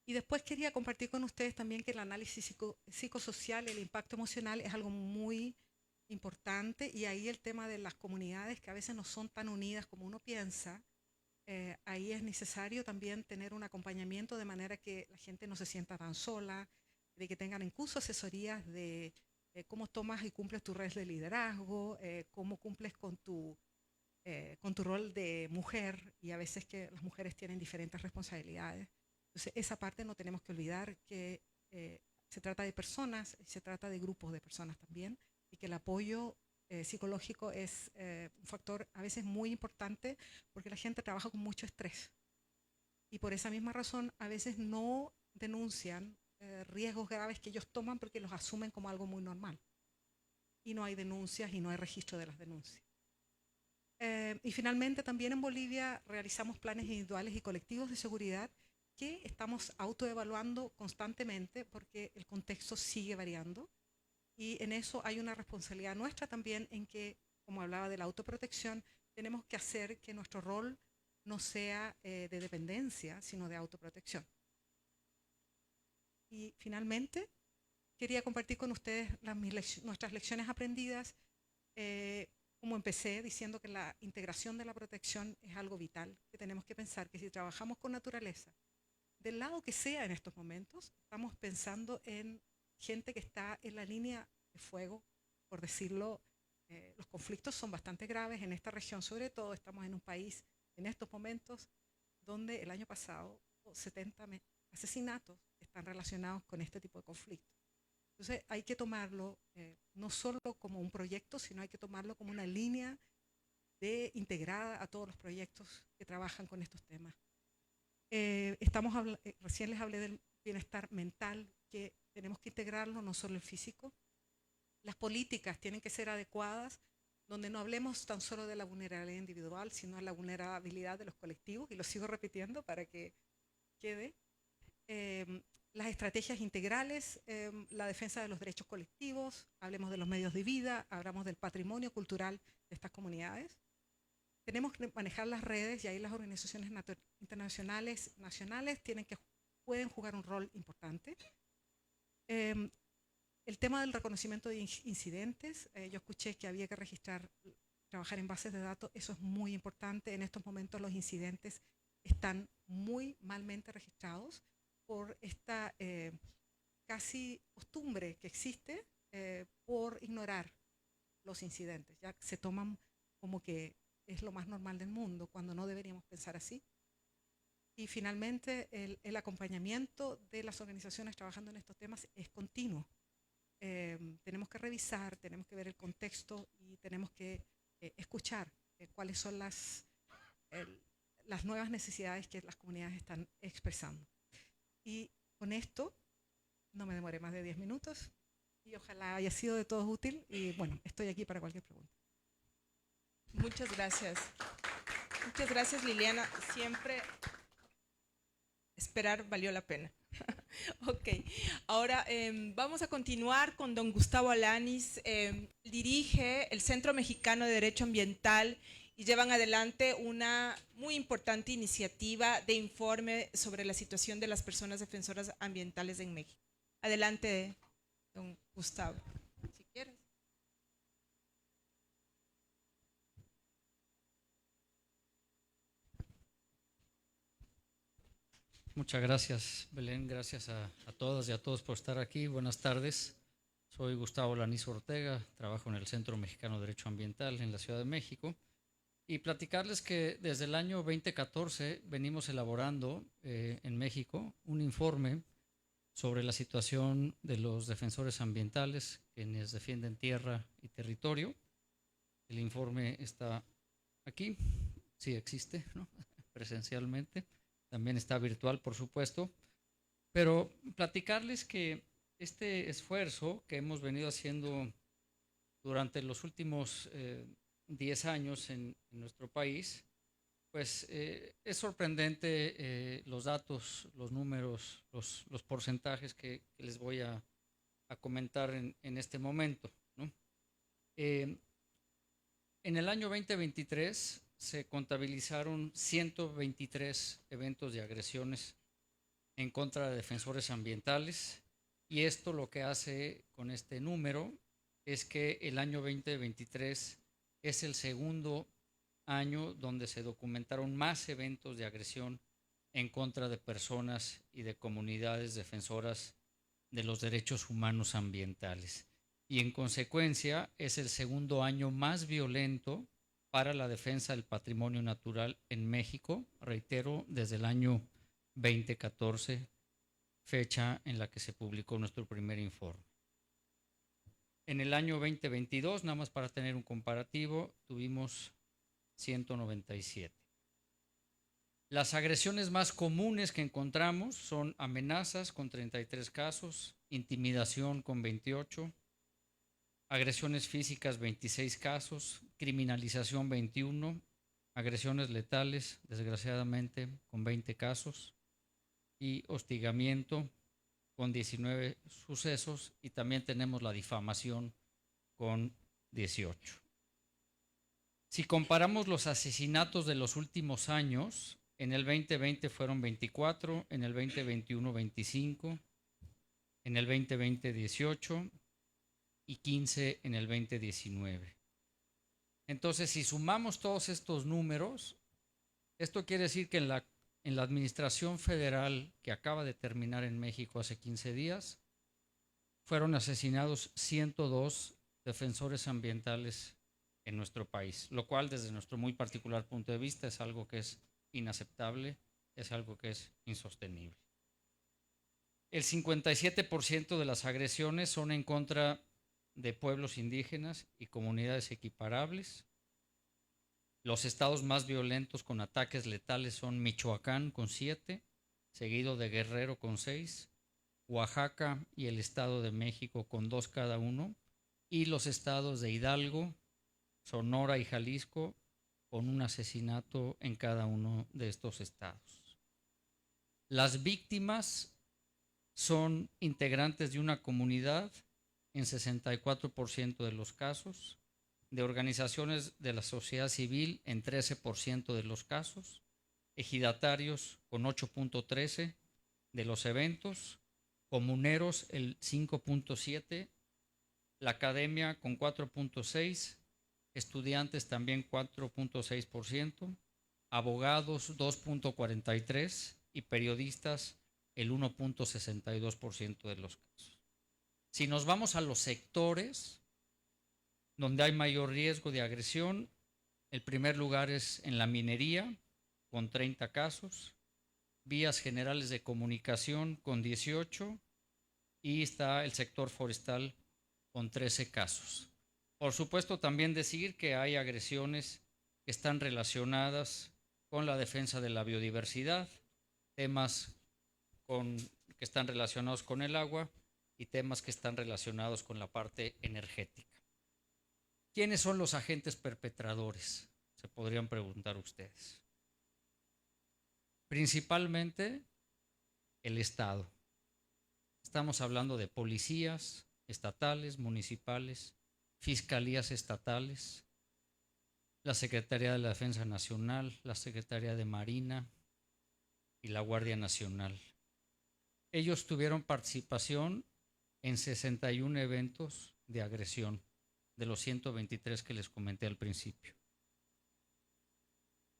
Y después quería compartir con ustedes también que el análisis psicosocial, el impacto emocional es algo muy importante, y ahí el tema de las comunidades que a veces no son tan unidas como uno piensa, ahí es necesario también tener un acompañamiento de manera que la gente no se sienta tan sola, de que tengan incluso asesorías de cómo tomas y cumples tu rol de liderazgo, cómo cumples con tu rol de mujer, y a veces que las mujeres tienen diferentes responsabilidades. Entonces esa parte no tenemos que olvidar, que se trata de personas, se trata de grupos de personas también, y que el apoyo psicológico es un factor a veces muy importante, porque la gente trabaja con mucho estrés y por esa misma razón a veces no denuncian riesgos graves que ellos toman porque los asumen como algo muy normal, y no hay denuncias y no hay registro de las denuncias. Y finalmente también en Bolivia realizamos planes individuales y colectivos de seguridad que estamos autoevaluando constantemente porque el contexto sigue variando, y en eso hay una responsabilidad nuestra también, en que, como hablaba de la autoprotección, tenemos que hacer que nuestro rol no sea de dependencia, sino de autoprotección. Y finalmente, quería compartir con ustedes nuestras lecciones aprendidas, como empecé diciendo que la integración de la protección es algo vital, que tenemos que pensar que si trabajamos con naturaleza, del lado que sea en estos momentos, estamos pensando en gente que está en la línea de fuego, por decirlo. Los conflictos son bastante graves en esta región, sobre todo estamos en un país en estos momentos donde el año pasado 70 asesinatos están relacionados con este tipo de conflictos. Entonces hay que tomarlo no solo como un proyecto, sino hay que tomarlo como una línea integrada a todos los proyectos que trabajan con estos temas. Recién les hablé del bienestar mental, que tenemos que integrarlo, no solo el físico. Las políticas tienen que ser adecuadas, donde no hablemos tan solo de la vulnerabilidad individual, sino de la vulnerabilidad de los colectivos, y lo sigo repitiendo para que quede. Las estrategias integrales, la defensa de los derechos colectivos, hablemos de los medios de vida, hablamos del patrimonio cultural de estas comunidades. Tenemos que manejar las redes, y ahí las organizaciones internacionales, nacionales, pueden jugar un rol importante. El tema del reconocimiento de incidentes, yo escuché que había que trabajar en bases de datos, eso es muy importante. En estos momentos los incidentes están muy malmente registrados por esta casi costumbre que existe por ignorar los incidentes. Ya se toman como que es lo más normal del mundo, cuando no deberíamos pensar así. Y finalmente, el acompañamiento de las organizaciones trabajando en estos temas es continuo. Tenemos que revisar, tenemos que ver el contexto y tenemos que escuchar cuáles son las nuevas necesidades que las comunidades están expresando. Y con esto, no me demoré más de 10 minutos y ojalá haya sido de todos útil, y bueno, estoy aquí para cualquier pregunta. Muchas gracias. Muchas gracias, Liliana. Siempre esperar valió la pena. Ok, ahora vamos a continuar con don Gustavo Alanis. Dirige el Centro Mexicano de Derecho Ambiental y llevan adelante una muy importante iniciativa de informe sobre la situación de las personas defensoras ambientales en México. Adelante, don Gustavo, si quieres. Muchas gracias, Belén. Gracias a todas y a todos por estar aquí. Buenas tardes. Soy Gustavo Laniz Ortega, trabajo en el Centro Mexicano de Derecho Ambiental en la Ciudad de México. Y platicarles que desde el año 2014 venimos elaborando en México un informe sobre la situación de los defensores ambientales, quienes defienden tierra y territorio. El informe está aquí, sí existe, ¿no? Presencialmente. También está virtual, por supuesto, pero platicarles que este esfuerzo que hemos venido haciendo durante los últimos 10 años en nuestro país, pues es sorprendente los datos, los números, los porcentajes que les voy a comentar en este momento, ¿no? En el año 2023 se contabilizaron 123 eventos de agresiones en contra de defensores ambientales, y esto lo que hace con este número es que el año 2023 es el segundo año donde se documentaron más eventos de agresión en contra de personas y de comunidades defensoras de los derechos humanos ambientales. Y en consecuencia es el segundo año más violento para la defensa del patrimonio natural en México, reitero, desde el año 2014, fecha en la que se publicó nuestro primer informe. En el año 2022, nada más para tener un comparativo, tuvimos 197. Las agresiones más comunes que encontramos son amenazas con 33 casos, intimidación con 28, agresiones físicas 26 casos, criminalización 21, agresiones letales, desgraciadamente, con 20 casos, y hostigamiento con 19 sucesos, y también tenemos la difamación con 18. Si comparamos los asesinatos de los últimos años, en el 2020 fueron 24, en el 2021 25, en el 2020 18 y 15 en el 2019. Entonces, si sumamos todos estos números, esto quiere decir que en la administración federal que acaba de terminar en México hace 15 días, fueron asesinados 102 defensores ambientales en nuestro país, lo cual desde nuestro muy particular punto de vista es algo que es inaceptable, es algo que es insostenible. El 57% de las agresiones son en contra de pueblos indígenas y comunidades equiparables. Los estados más violentos con ataques letales son Michoacán con 7, seguido de Guerrero con 6, Oaxaca y el Estado de México con 2 cada uno, y los estados de Hidalgo, Sonora y Jalisco con un asesinato en cada uno de estos estados. Las víctimas son integrantes de una comunidad en 64% de los casos, de organizaciones de la sociedad civil en 13% de los casos, ejidatarios con 8.13% de los eventos, comuneros el 5.7%, la academia con 4.6%, estudiantes también 4.6%, abogados 2.43% y periodistas el 1.62% de los casos. Si nos vamos a los sectores donde hay mayor riesgo de agresión, el primer lugar es en la minería, con 30 casos, vías generales de comunicación con 18, y está el sector forestal con 13 casos. Por supuesto, también decir que hay agresiones que están relacionadas con la defensa de la biodiversidad, temas que están relacionados con el agua y temas que están relacionados con la parte energética. ¿Quiénes son los agentes perpetradores? Se podrían preguntar ustedes. Principalmente el Estado. Estamos hablando de policías estatales, municipales, fiscalías estatales, la Secretaría de la Defensa Nacional, la Secretaría de Marina y la Guardia Nacional. Ellos tuvieron participación en 61 eventos de agresión, de los 123 que les comenté al principio.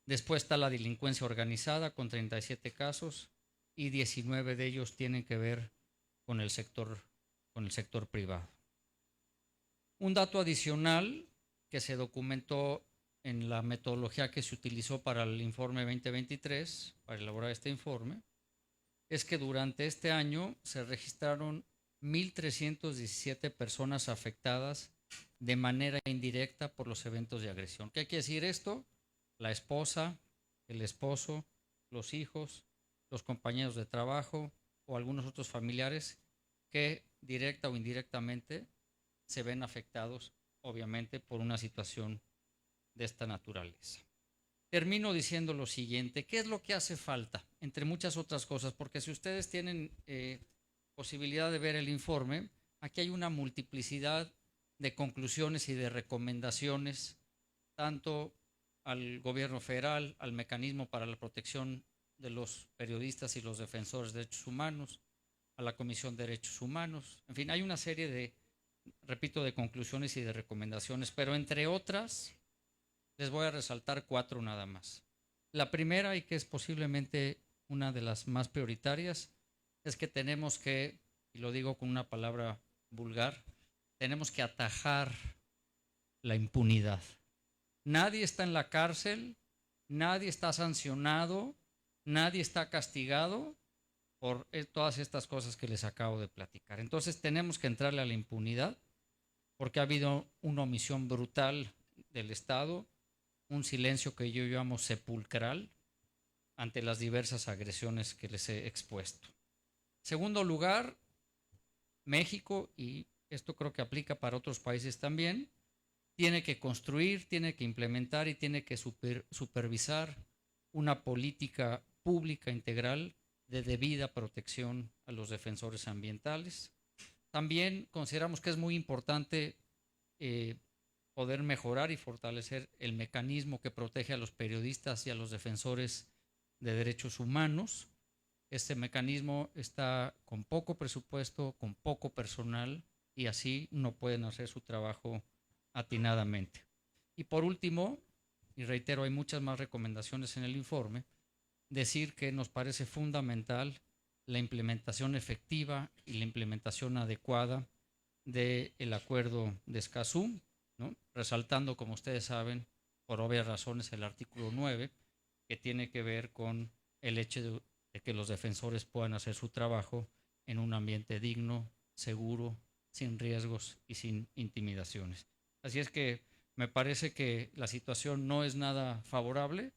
Después está la delincuencia organizada con 37 casos, y 19 de ellos tienen que ver con el sector privado. Un dato adicional que se documentó en la metodología que se utilizó para el informe 2023, para elaborar este informe, es que durante este año se registraron 1.317 personas afectadas de manera indirecta por los eventos de agresión. ¿Qué quiere decir esto? La esposa, el esposo, los hijos, los compañeros de trabajo o algunos otros familiares que directa o indirectamente se ven afectados, obviamente, por una situación de esta naturaleza. Termino diciendo lo siguiente: ¿qué es lo que hace falta? Entre muchas otras cosas, porque si ustedes tienen posibilidad de ver el informe, aquí hay una multiplicidad de conclusiones y de recomendaciones, tanto al gobierno federal, al mecanismo para la protección de los periodistas y los defensores de derechos humanos, a la Comisión de Derechos Humanos. En fin, hay una serie de, repito, de conclusiones y de recomendaciones, pero entre otras les voy a resaltar 4 nada más. La primera, y que es posiblemente una de las más prioritarias, es que tenemos que, y lo digo con una palabra vulgar, tenemos que atajar la impunidad. Nadie está en la cárcel, nadie está sancionado, nadie está castigado por todas estas cosas que les acabo de platicar. Entonces tenemos que entrarle a la impunidad porque ha habido una omisión brutal del Estado, un silencio que yo llamo sepulcral ante las diversas agresiones que les he expuesto. Segundo lugar, México, y esto creo que aplica para otros países también, tiene que construir, tiene que implementar y tiene que supervisar una política pública integral de debida protección a los defensores ambientales. También consideramos que es muy importante poder mejorar y fortalecer el mecanismo que protege a los periodistas y a los defensores de derechos humanos. Este mecanismo está con poco presupuesto, con poco personal, y así no pueden hacer su trabajo atinadamente. Y por último, y reitero, hay muchas más recomendaciones en el informe, decir que nos parece fundamental la implementación efectiva y la implementación adecuada del acuerdo de Escazú, ¿no? Resaltando, como ustedes saben, por obvias razones, el artículo 9, que tiene que ver con el hecho de que los defensores puedan hacer su trabajo en un ambiente digno, seguro, sin riesgos y sin intimidaciones. Así es que me parece que la situación no es nada favorable.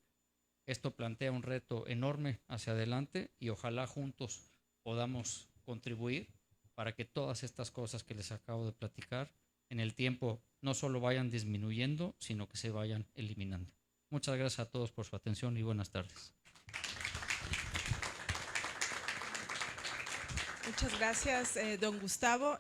Esto plantea un reto enorme hacia adelante y ojalá juntos podamos contribuir para que todas estas cosas que les acabo de platicar en el tiempo no solo vayan disminuyendo, sino que se vayan eliminando. Muchas gracias a todos por su atención y buenas tardes. Muchas gracias, don Gustavo,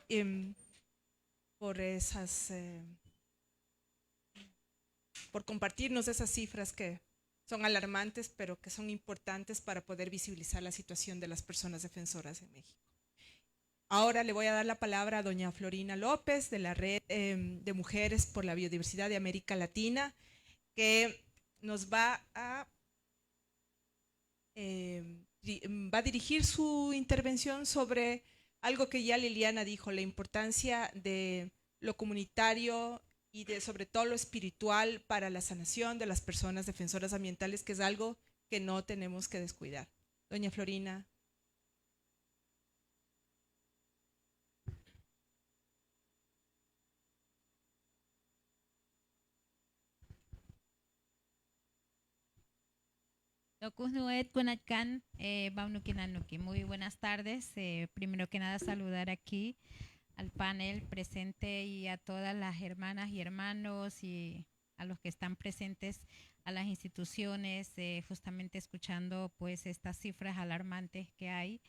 por compartirnos esas cifras que son alarmantes, pero que son importantes para poder visibilizar la situación de las personas defensoras en México. Ahora le voy a dar la palabra a doña Florina López, de la Red de Mujeres por la Biodiversidad de América Latina, que nos va a dirigir su intervención sobre algo que ya Liliana dijo, la importancia de lo comunitario y de sobre todo lo espiritual para la sanación de las personas defensoras ambientales, que es algo que no tenemos que descuidar. Doña Florina. Muy buenas tardes. Primero que nada, saludar aquí al panel presente y a todas las hermanas y hermanos y a los que están presentes, a las instituciones, justamente escuchando pues estas cifras alarmantes que hay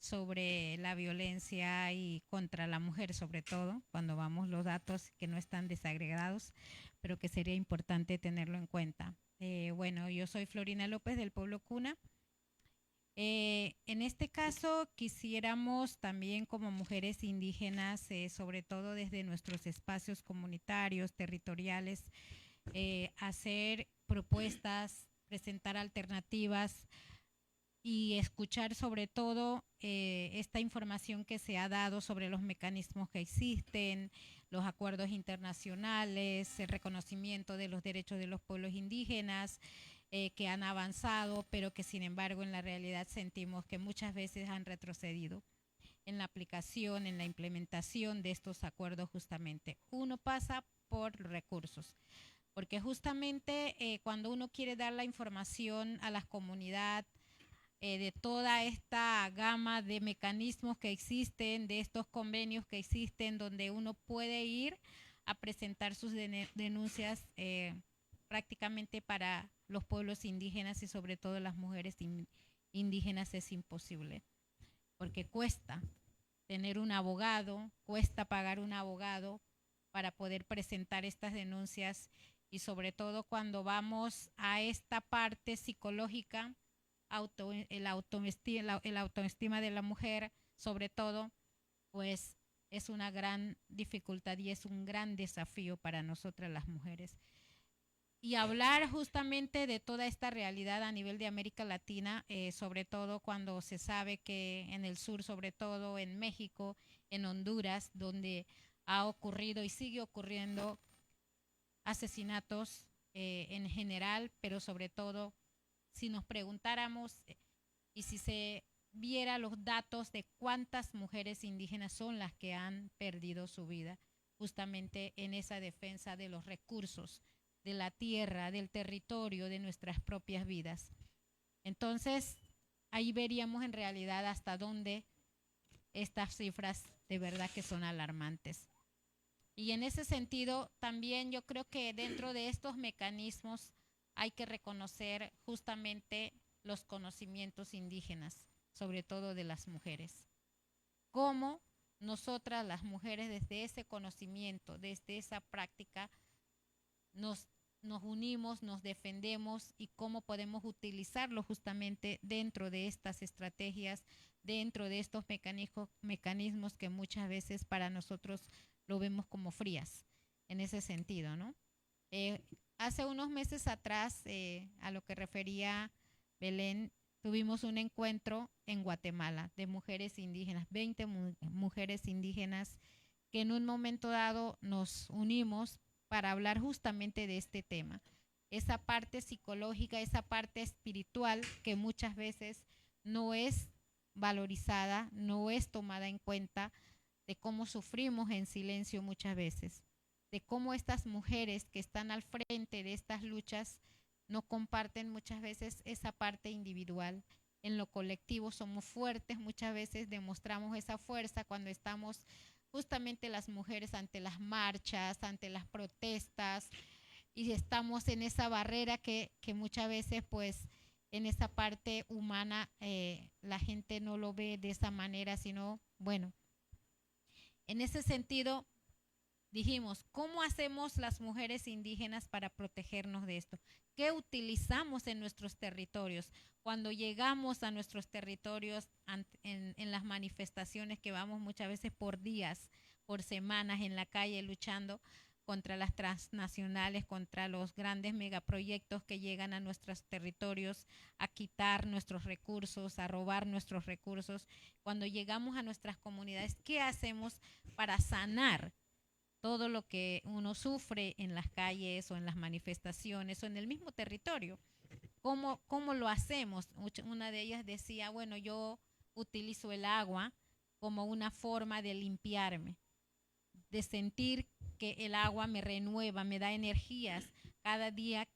sobre la violencia y contra la mujer, sobre todo cuando vamos los datos que no están desagregados, pero que sería importante tenerlo en cuenta. Bueno, yo soy Florina López del pueblo Cuna. En este caso quisiéramos también como mujeres indígenas, sobre todo desde nuestros espacios comunitarios, territoriales, hacer propuestas, presentar alternativas y escuchar sobre todo esta información que se ha dado sobre los mecanismos que existen, los acuerdos internacionales, el reconocimiento de los derechos de los pueblos indígenas que han avanzado, pero que sin embargo en la realidad sentimos que muchas veces han retrocedido en la aplicación, en la implementación de estos acuerdos justamente. Uno pasa por recursos, porque justamente cuando uno quiere dar la información a la comunidad de toda esta gama de mecanismos que existen, de estos convenios que existen, donde uno puede ir a presentar sus denuncias prácticamente para los pueblos indígenas y sobre todo las mujeres indígenas, es imposible, porque cuesta tener un abogado, cuesta pagar un abogado para poder presentar estas denuncias, y sobre todo cuando vamos a esta parte psicológica, el autoestima de la mujer, sobre todo, pues es una gran dificultad y es un gran desafío para nosotras las mujeres. Y hablar justamente de toda esta realidad a nivel de América Latina, sobre todo cuando se sabe que en el sur, sobre todo en México, en Honduras, donde ha ocurrido y sigue ocurriendo asesinatos en general, pero sobre todo si nos preguntáramos y si se viera los datos de cuántas mujeres indígenas son las que han perdido su vida justamente en esa defensa de los recursos, de la tierra, del territorio, de nuestras propias vidas. Entonces, ahí veríamos en realidad hasta dónde estas cifras de verdad que son alarmantes. Y en ese sentido, también yo creo que dentro de estos mecanismos hay que reconocer justamente los conocimientos indígenas, sobre todo de las mujeres. Cómo nosotras las mujeres desde ese conocimiento, desde esa práctica, nos unimos, nos defendemos y cómo podemos utilizarlo justamente dentro de estas estrategias, dentro de estos mecanismos que muchas veces para nosotros lo vemos como frías, en ese sentido, ¿no? Hace unos meses atrás, a lo que refería Belén, tuvimos un encuentro en Guatemala de mujeres indígenas, 20 mujeres indígenas que en un momento dado nos unimos para hablar justamente de este tema. Esa parte psicológica, esa parte espiritual que muchas veces no es valorizada, no es tomada en cuenta, de cómo sufrimos en silencio muchas veces, de cómo estas mujeres que están al frente de estas luchas no comparten muchas veces esa parte individual. En lo colectivo somos fuertes, muchas veces demostramos esa fuerza cuando estamos justamente las mujeres ante las marchas, ante las protestas, y estamos en esa barrera que muchas veces pues en esa parte humana la gente no lo ve de esa manera, sino bueno, en ese sentido dijimos, ¿cómo hacemos las mujeres indígenas para protegernos de esto? ¿Qué utilizamos en nuestros territorios? Cuando llegamos a nuestros territorios en las manifestaciones que vamos muchas veces por días, por semanas en la calle luchando contra las transnacionales, contra los grandes megaproyectos que llegan a nuestros territorios a quitar nuestros recursos, a robar nuestros recursos. Cuando llegamos a nuestras comunidades, ¿qué hacemos para sanar todo lo que uno sufre en las calles o en las manifestaciones o en el mismo territorio? ¿Cómo lo hacemos? Una de ellas decía, bueno, yo utilizo el agua como una forma de limpiarme, de sentir que el agua me renueva, me da energías cada día.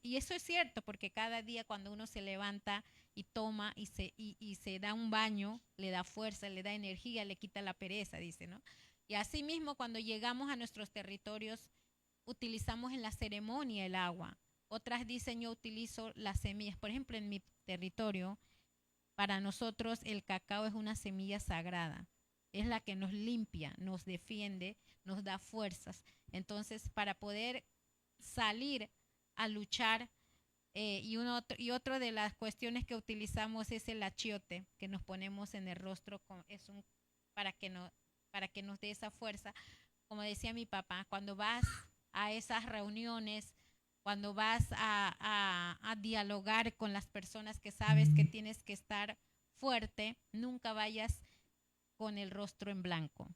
Y eso es cierto, porque cada día cuando uno se levanta y toma y se da un baño, le da fuerza, le da energía, le quita la pereza, dice, ¿no? Y asimismo, cuando llegamos a nuestros territorios, utilizamos en la ceremonia el agua. Otras dicen, yo utilizo las semillas. Por ejemplo, en mi territorio, para nosotros el cacao es una semilla sagrada. Es la que nos limpia, nos defiende, nos da fuerzas. Entonces, para poder salir a luchar, y otro de las cuestiones que utilizamos es el achiote, que nos ponemos en el rostro, para que nos dé esa fuerza. Como decía mi papá, cuando vas a esas reuniones, cuando vas a dialogar con las personas que sabes que tienes que estar fuerte, nunca vayas con el rostro en blanco,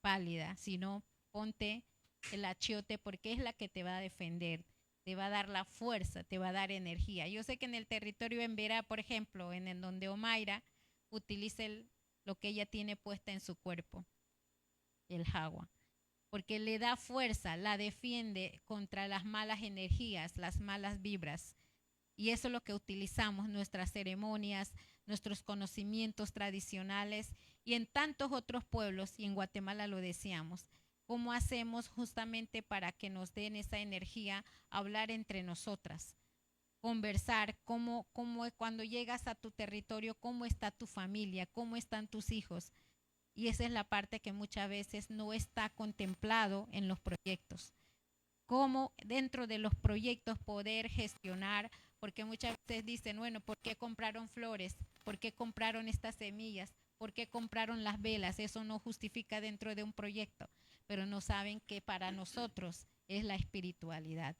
pálida, sino ponte el achiote porque es la que te va a defender, te va a dar la fuerza, te va a dar energía. Yo sé que en el territorio en Verá, por ejemplo, en el donde Omaira utiliza lo que ella tiene puesta en su cuerpo, el jagua, porque le da fuerza, la defiende contra las malas energías, las malas vibras. Y eso es lo que utilizamos, nuestras ceremonias, nuestros conocimientos tradicionales y en tantos otros pueblos, y en Guatemala lo decíamos. ¿Cómo hacemos justamente para que nos den esa energía, hablar entre nosotras, conversar, cómo cuando llegas a tu territorio, cómo está tu familia, cómo están tus hijos? Y esa es la parte que muchas veces no está contemplado en los proyectos. Cómo dentro de los proyectos poder gestionar, porque muchas veces dicen, bueno, ¿por qué compraron flores? ¿Por qué compraron estas semillas? ¿Por qué compraron las velas? Eso no justifica dentro de un proyecto, pero no saben que para nosotros es la espiritualidad.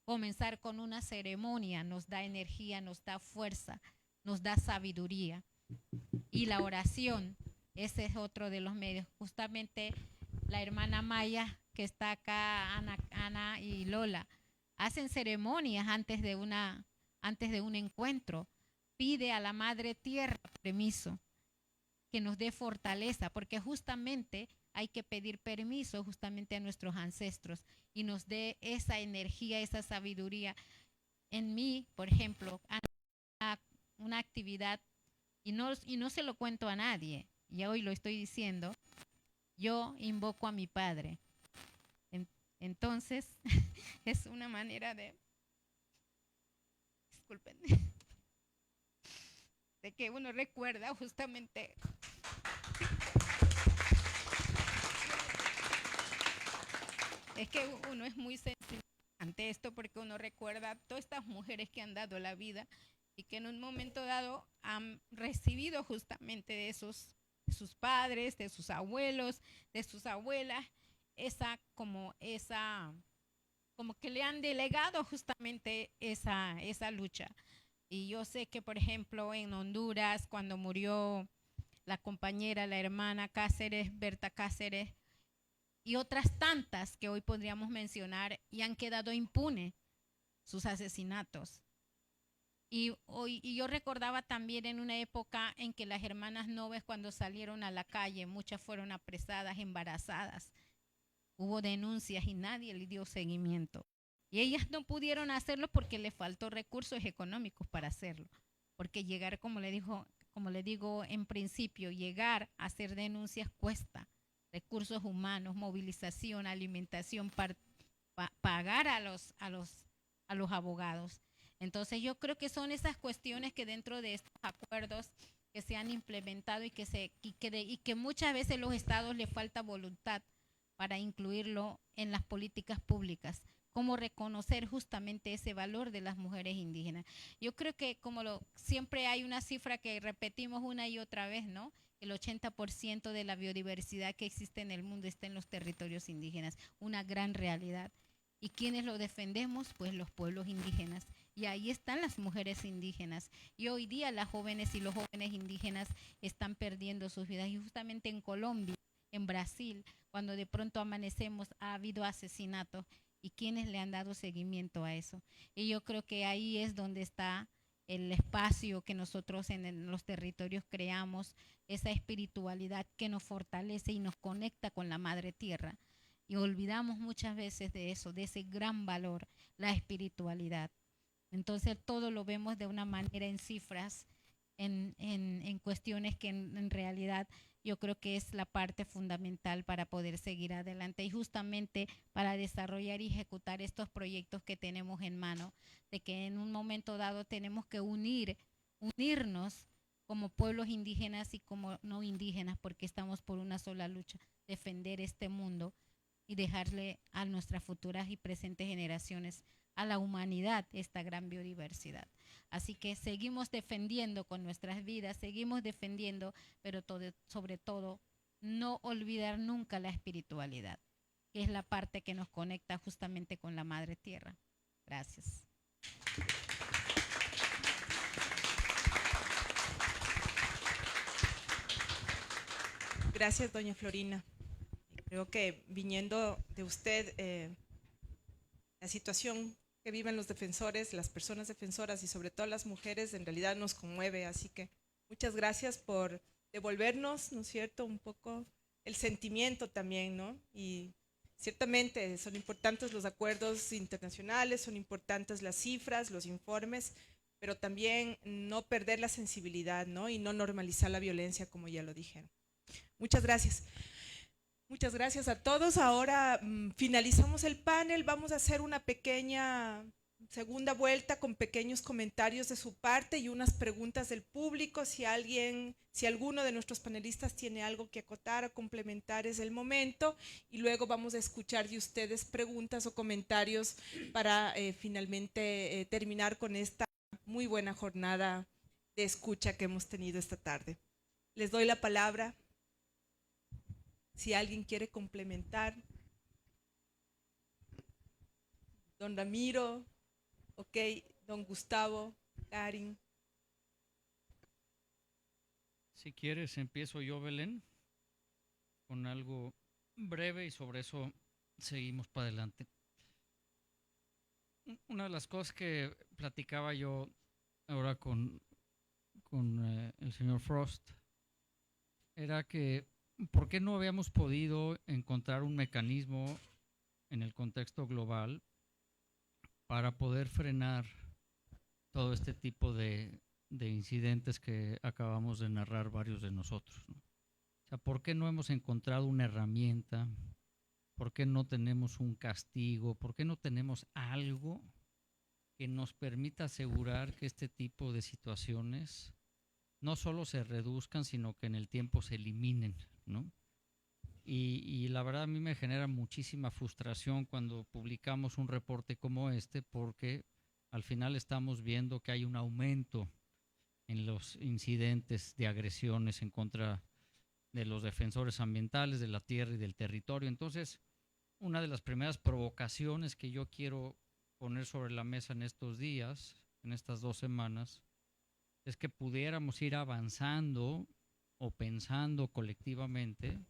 Comenzar con una ceremonia nos da energía, nos da fuerza, nos da sabiduría. Y la oración, ese es otro de los medios. Justamente la hermana Maya, que está acá, Ana y Lola, hacen ceremonias antes de un encuentro. Pide a la Madre Tierra permiso, que nos dé fortaleza, porque justamente hay que pedir permiso justamente a nuestros ancestros y nos dé esa energía, esa sabiduría. En mí, por ejemplo, una actividad, y no se lo cuento a nadie, y hoy lo estoy diciendo, yo invoco a mi padre. Entonces, es una manera de, disculpen, de que uno recuerda justamente es que uno es muy sensible ante esto porque uno recuerda a todas estas mujeres que han dado la vida y que en un momento dado han recibido justamente de sus padres, de sus abuelos, de sus abuelas, como que le han delegado justamente esa lucha. Y yo sé que, por ejemplo, en Honduras, cuando murió la compañera, la hermana Cáceres, Berta Cáceres, y otras tantas que hoy podríamos mencionar, y han quedado impunes sus asesinatos. Y yo recordaba también en una época en que las hermanas Noves, cuando salieron a la calle, muchas fueron apresadas, embarazadas. Hubo denuncias y nadie le dio seguimiento. Y ellas no pudieron hacerlo porque les faltó recursos económicos para hacerlo. Porque llegar, como le digo en principio, llegar a hacer denuncias cuesta. Recursos humanos, movilización, alimentación, pagar a los abogados. Entonces yo creo que son esas cuestiones que dentro de estos acuerdos que se han implementado y que muchas veces los estados les falta voluntad para incluirlo en las políticas públicas, cómo reconocer justamente ese valor de las mujeres indígenas. Yo creo que siempre hay una cifra que repetimos una y otra vez, ¿no? El 80% de la biodiversidad que existe en el mundo está en los territorios indígenas, una gran realidad. ¿Y quiénes lo defendemos? Pues los pueblos indígenas. Y ahí están las mujeres indígenas. Y hoy día las jóvenes y los jóvenes indígenas están perdiendo sus vidas. Y justamente en Colombia, en Brasil, cuando de pronto amanecemos, ha habido asesinatos. ¿Y quiénes le han dado seguimiento a eso? Y yo creo que ahí es donde está el espacio que nosotros en los territorios creamos, esa espiritualidad que nos fortalece y nos conecta con la Madre Tierra. Y olvidamos muchas veces de eso, de ese gran valor, la espiritualidad. Entonces todo lo vemos de una manera en cifras, en cuestiones que en realidad yo creo que es la parte fundamental para poder seguir adelante y justamente para desarrollar y ejecutar estos proyectos que tenemos en mano, de que en un momento dado tenemos que unirnos como pueblos indígenas y como no indígenas, porque estamos por una sola lucha, defender este mundo y dejarle a nuestras futuras y presentes generaciones, a la humanidad, esta gran biodiversidad. Así que seguimos defendiendo con nuestras vidas, seguimos defendiendo, pero sobre todo no olvidar nunca la espiritualidad, que es la parte que nos conecta justamente con la Madre Tierra. Gracias. Gracias, doña Florina. Creo que viniendo de usted, la situación que viven los defensores, las personas defensoras y sobre todo las mujeres, en realidad nos conmueve. Así que muchas gracias por devolvernos, ¿no es cierto?, un poco el sentimiento también, ¿no? Y ciertamente son importantes los acuerdos internacionales, son importantes las cifras, los informes, pero también no perder la sensibilidad, ¿no? Y no normalizar la violencia, como ya lo dijeron. Muchas gracias. Muchas gracias a todos. Ahora finalizamos el panel. Vamos a hacer una pequeña segunda vuelta con pequeños comentarios de su parte y unas preguntas del público. Si alguno de nuestros panelistas tiene algo que acotar o complementar, es el momento. Y luego vamos a escuchar de ustedes preguntas o comentarios para finalmente terminar con esta muy buena jornada de escucha que hemos tenido esta tarde. Les doy la palabra. Si alguien quiere complementar. Don Ramiro, ok, don Gustavo, Karin. Si quieres, empiezo yo, Belén, con algo breve y sobre eso seguimos para adelante. Una de las cosas que platicaba yo ahora con el señor Frost era que ¿por qué no habíamos podido encontrar un mecanismo en el contexto global para poder frenar todo este tipo de incidentes que acabamos de narrar varios de nosotros, ¿no? O sea, ¿por qué no hemos encontrado una herramienta? ¿Por qué no tenemos un castigo? ¿Por qué no tenemos algo que nos permita asegurar que este tipo de situaciones no solo se reduzcan, sino que en el tiempo se eliminen, ¿no? Y la verdad a mí me genera muchísima frustración cuando publicamos un reporte como este, porque al final estamos viendo que hay un aumento en los incidentes de agresiones en contra de los defensores ambientales, de la tierra y del territorio. Entonces, una de las primeras provocaciones que yo quiero poner sobre la mesa en estos días, en estas 2 semanas, es que pudiéramos ir avanzando o pensando colectivamente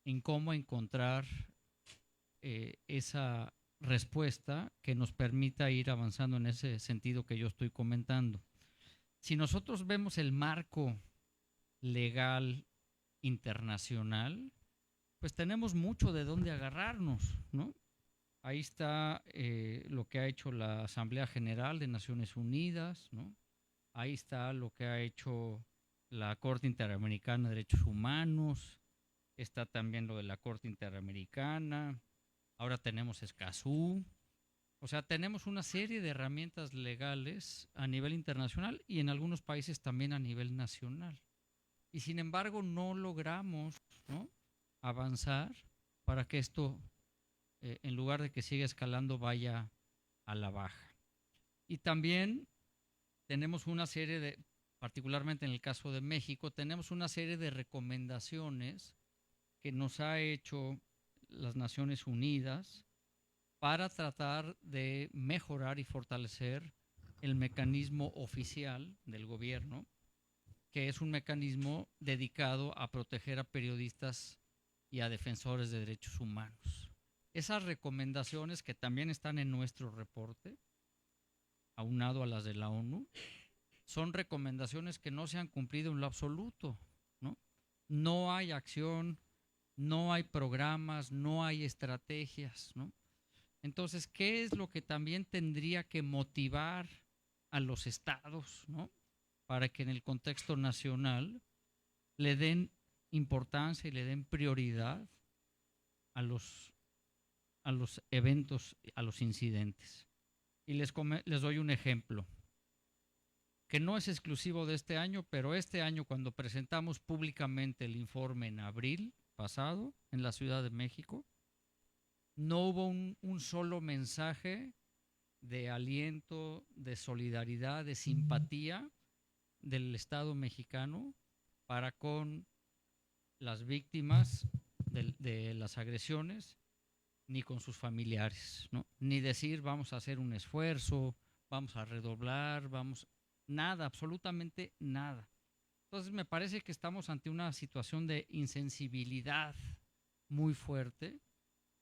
en cómo encontrar esa respuesta que nos permita ir avanzando en ese sentido que yo estoy comentando. Si nosotros vemos el marco legal internacional, pues tenemos mucho de dónde agarrarnos, ¿no? Ahí está lo que ha hecho la Asamblea General de Naciones Unidas, ¿no? Ahí está lo que ha hecho la Corte Interamericana de Derechos Humanos, está también lo de la Corte Interamericana, ahora tenemos Escazú. O sea, tenemos una serie de herramientas legales a nivel internacional y en algunos países también a nivel nacional. Y sin embargo no logramos, ¿no?, avanzar para que esto, en lugar de que siga escalando, vaya a la baja. Y también tenemos una serie de, particularmente en el caso de México, tenemos una serie de recomendaciones que nos ha hecho las Naciones Unidas para tratar de mejorar y fortalecer el mecanismo oficial del gobierno, que es un mecanismo dedicado a proteger a periodistas y a defensores de derechos humanos. Esas recomendaciones, que también están en nuestro reporte, aunado a las de la ONU, son recomendaciones que no se han cumplido en lo absoluto, ¿no? No hay acción, no hay programas, no hay estrategias, ¿no? Entonces, ¿qué es lo que también tendría que motivar a los estados, ¿no?, para que en el contexto nacional le den importancia y le den prioridad a los eventos, a los incidentes? Y les doy un ejemplo, que no es exclusivo de este año, pero este año, cuando presentamos públicamente el informe en abril pasado en la Ciudad de México, no hubo un solo mensaje de aliento, de solidaridad, de simpatía del Estado mexicano para con las víctimas de las agresiones, ni con sus familiares, ¿no? Ni decir vamos a hacer un esfuerzo, vamos a redoblar, nada, absolutamente nada. Entonces me parece que estamos ante una situación de insensibilidad muy fuerte,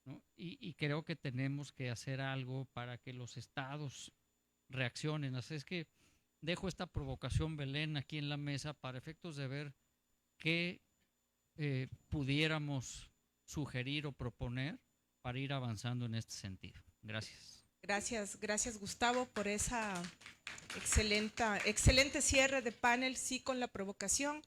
¿no? Y creo que tenemos que hacer algo para que los estados reaccionen. Así es que dejo esta provocación, Belén, aquí en la mesa para efectos de ver qué pudiéramos sugerir o proponer para ir avanzando en este sentido. Gracias. Gracias Gustavo por esa excelente cierre de panel, sí, con la provocación.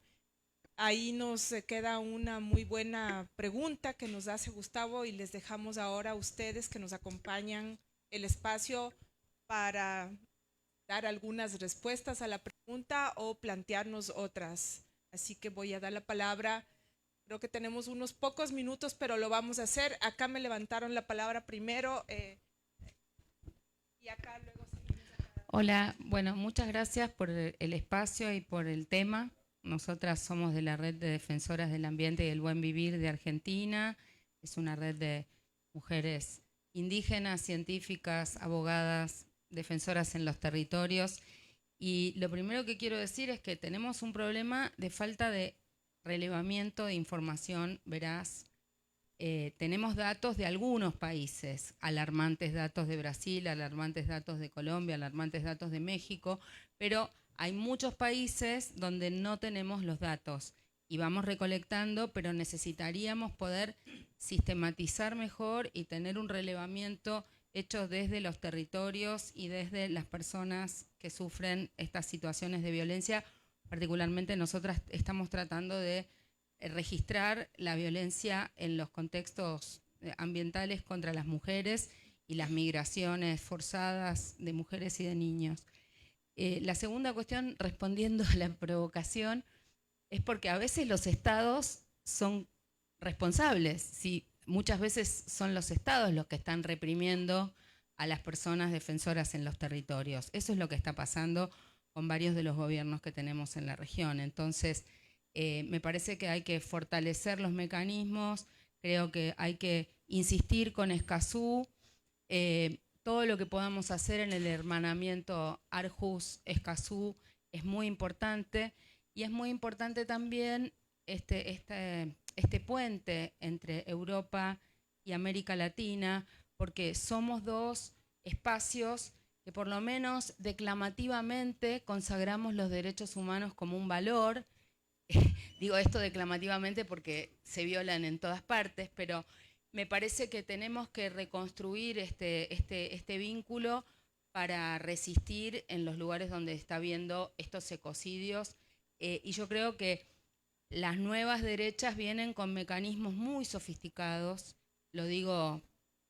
Ahí nos queda una muy buena pregunta que nos hace Gustavo y les dejamos ahora a ustedes que nos acompañan el espacio para dar algunas respuestas a la pregunta o plantearnos otras. Así que voy a dar la palabra. Creo que tenemos unos pocos minutos, pero lo vamos a hacer. Acá me levantaron la palabra primero y acá luego seguimos. Hola, bueno, muchas gracias por el espacio y por el tema. Nosotras somos de la Red de Defensoras del Ambiente y el Buen Vivir de Argentina. Es una red de mujeres indígenas, científicas, abogadas, defensoras en los territorios. Y lo primero que quiero decir es que tenemos un problema de falta de relevamiento de información veraz. Tenemos datos de algunos países, alarmantes datos de Brasil, alarmantes datos de Colombia, alarmantes datos de México, pero hay muchos países donde no tenemos los datos y vamos recolectando, pero necesitaríamos poder sistematizar mejor y tener un relevamiento hecho desde los territorios y desde las personas que sufren estas situaciones de violencia. Particularmente nosotras estamos tratando de registrar la violencia en los contextos ambientales contra las mujeres y las migraciones forzadas de mujeres y de niños. La segunda cuestión, respondiendo a la provocación, es porque a veces los estados son responsables. Sí, muchas veces son los estados los que están reprimiendo a las personas defensoras en los territorios. Eso es lo que está pasando con varios de los gobiernos que tenemos en la región. Entonces, me parece que hay que fortalecer los mecanismos, creo que hay que insistir con Escazú, todo lo que podamos hacer en el hermanamiento Aarhus-Escazú es muy importante, y es muy importante también este puente entre Europa y América Latina, porque somos dos espacios que por lo menos declamativamente consagramos los derechos humanos como un valor. Digo esto declamativamente porque se violan en todas partes, pero me parece que tenemos que reconstruir este vínculo para resistir en los lugares donde está habiendo estos ecocidios. Y yo creo que las nuevas derechas vienen con mecanismos muy sofisticados, lo digo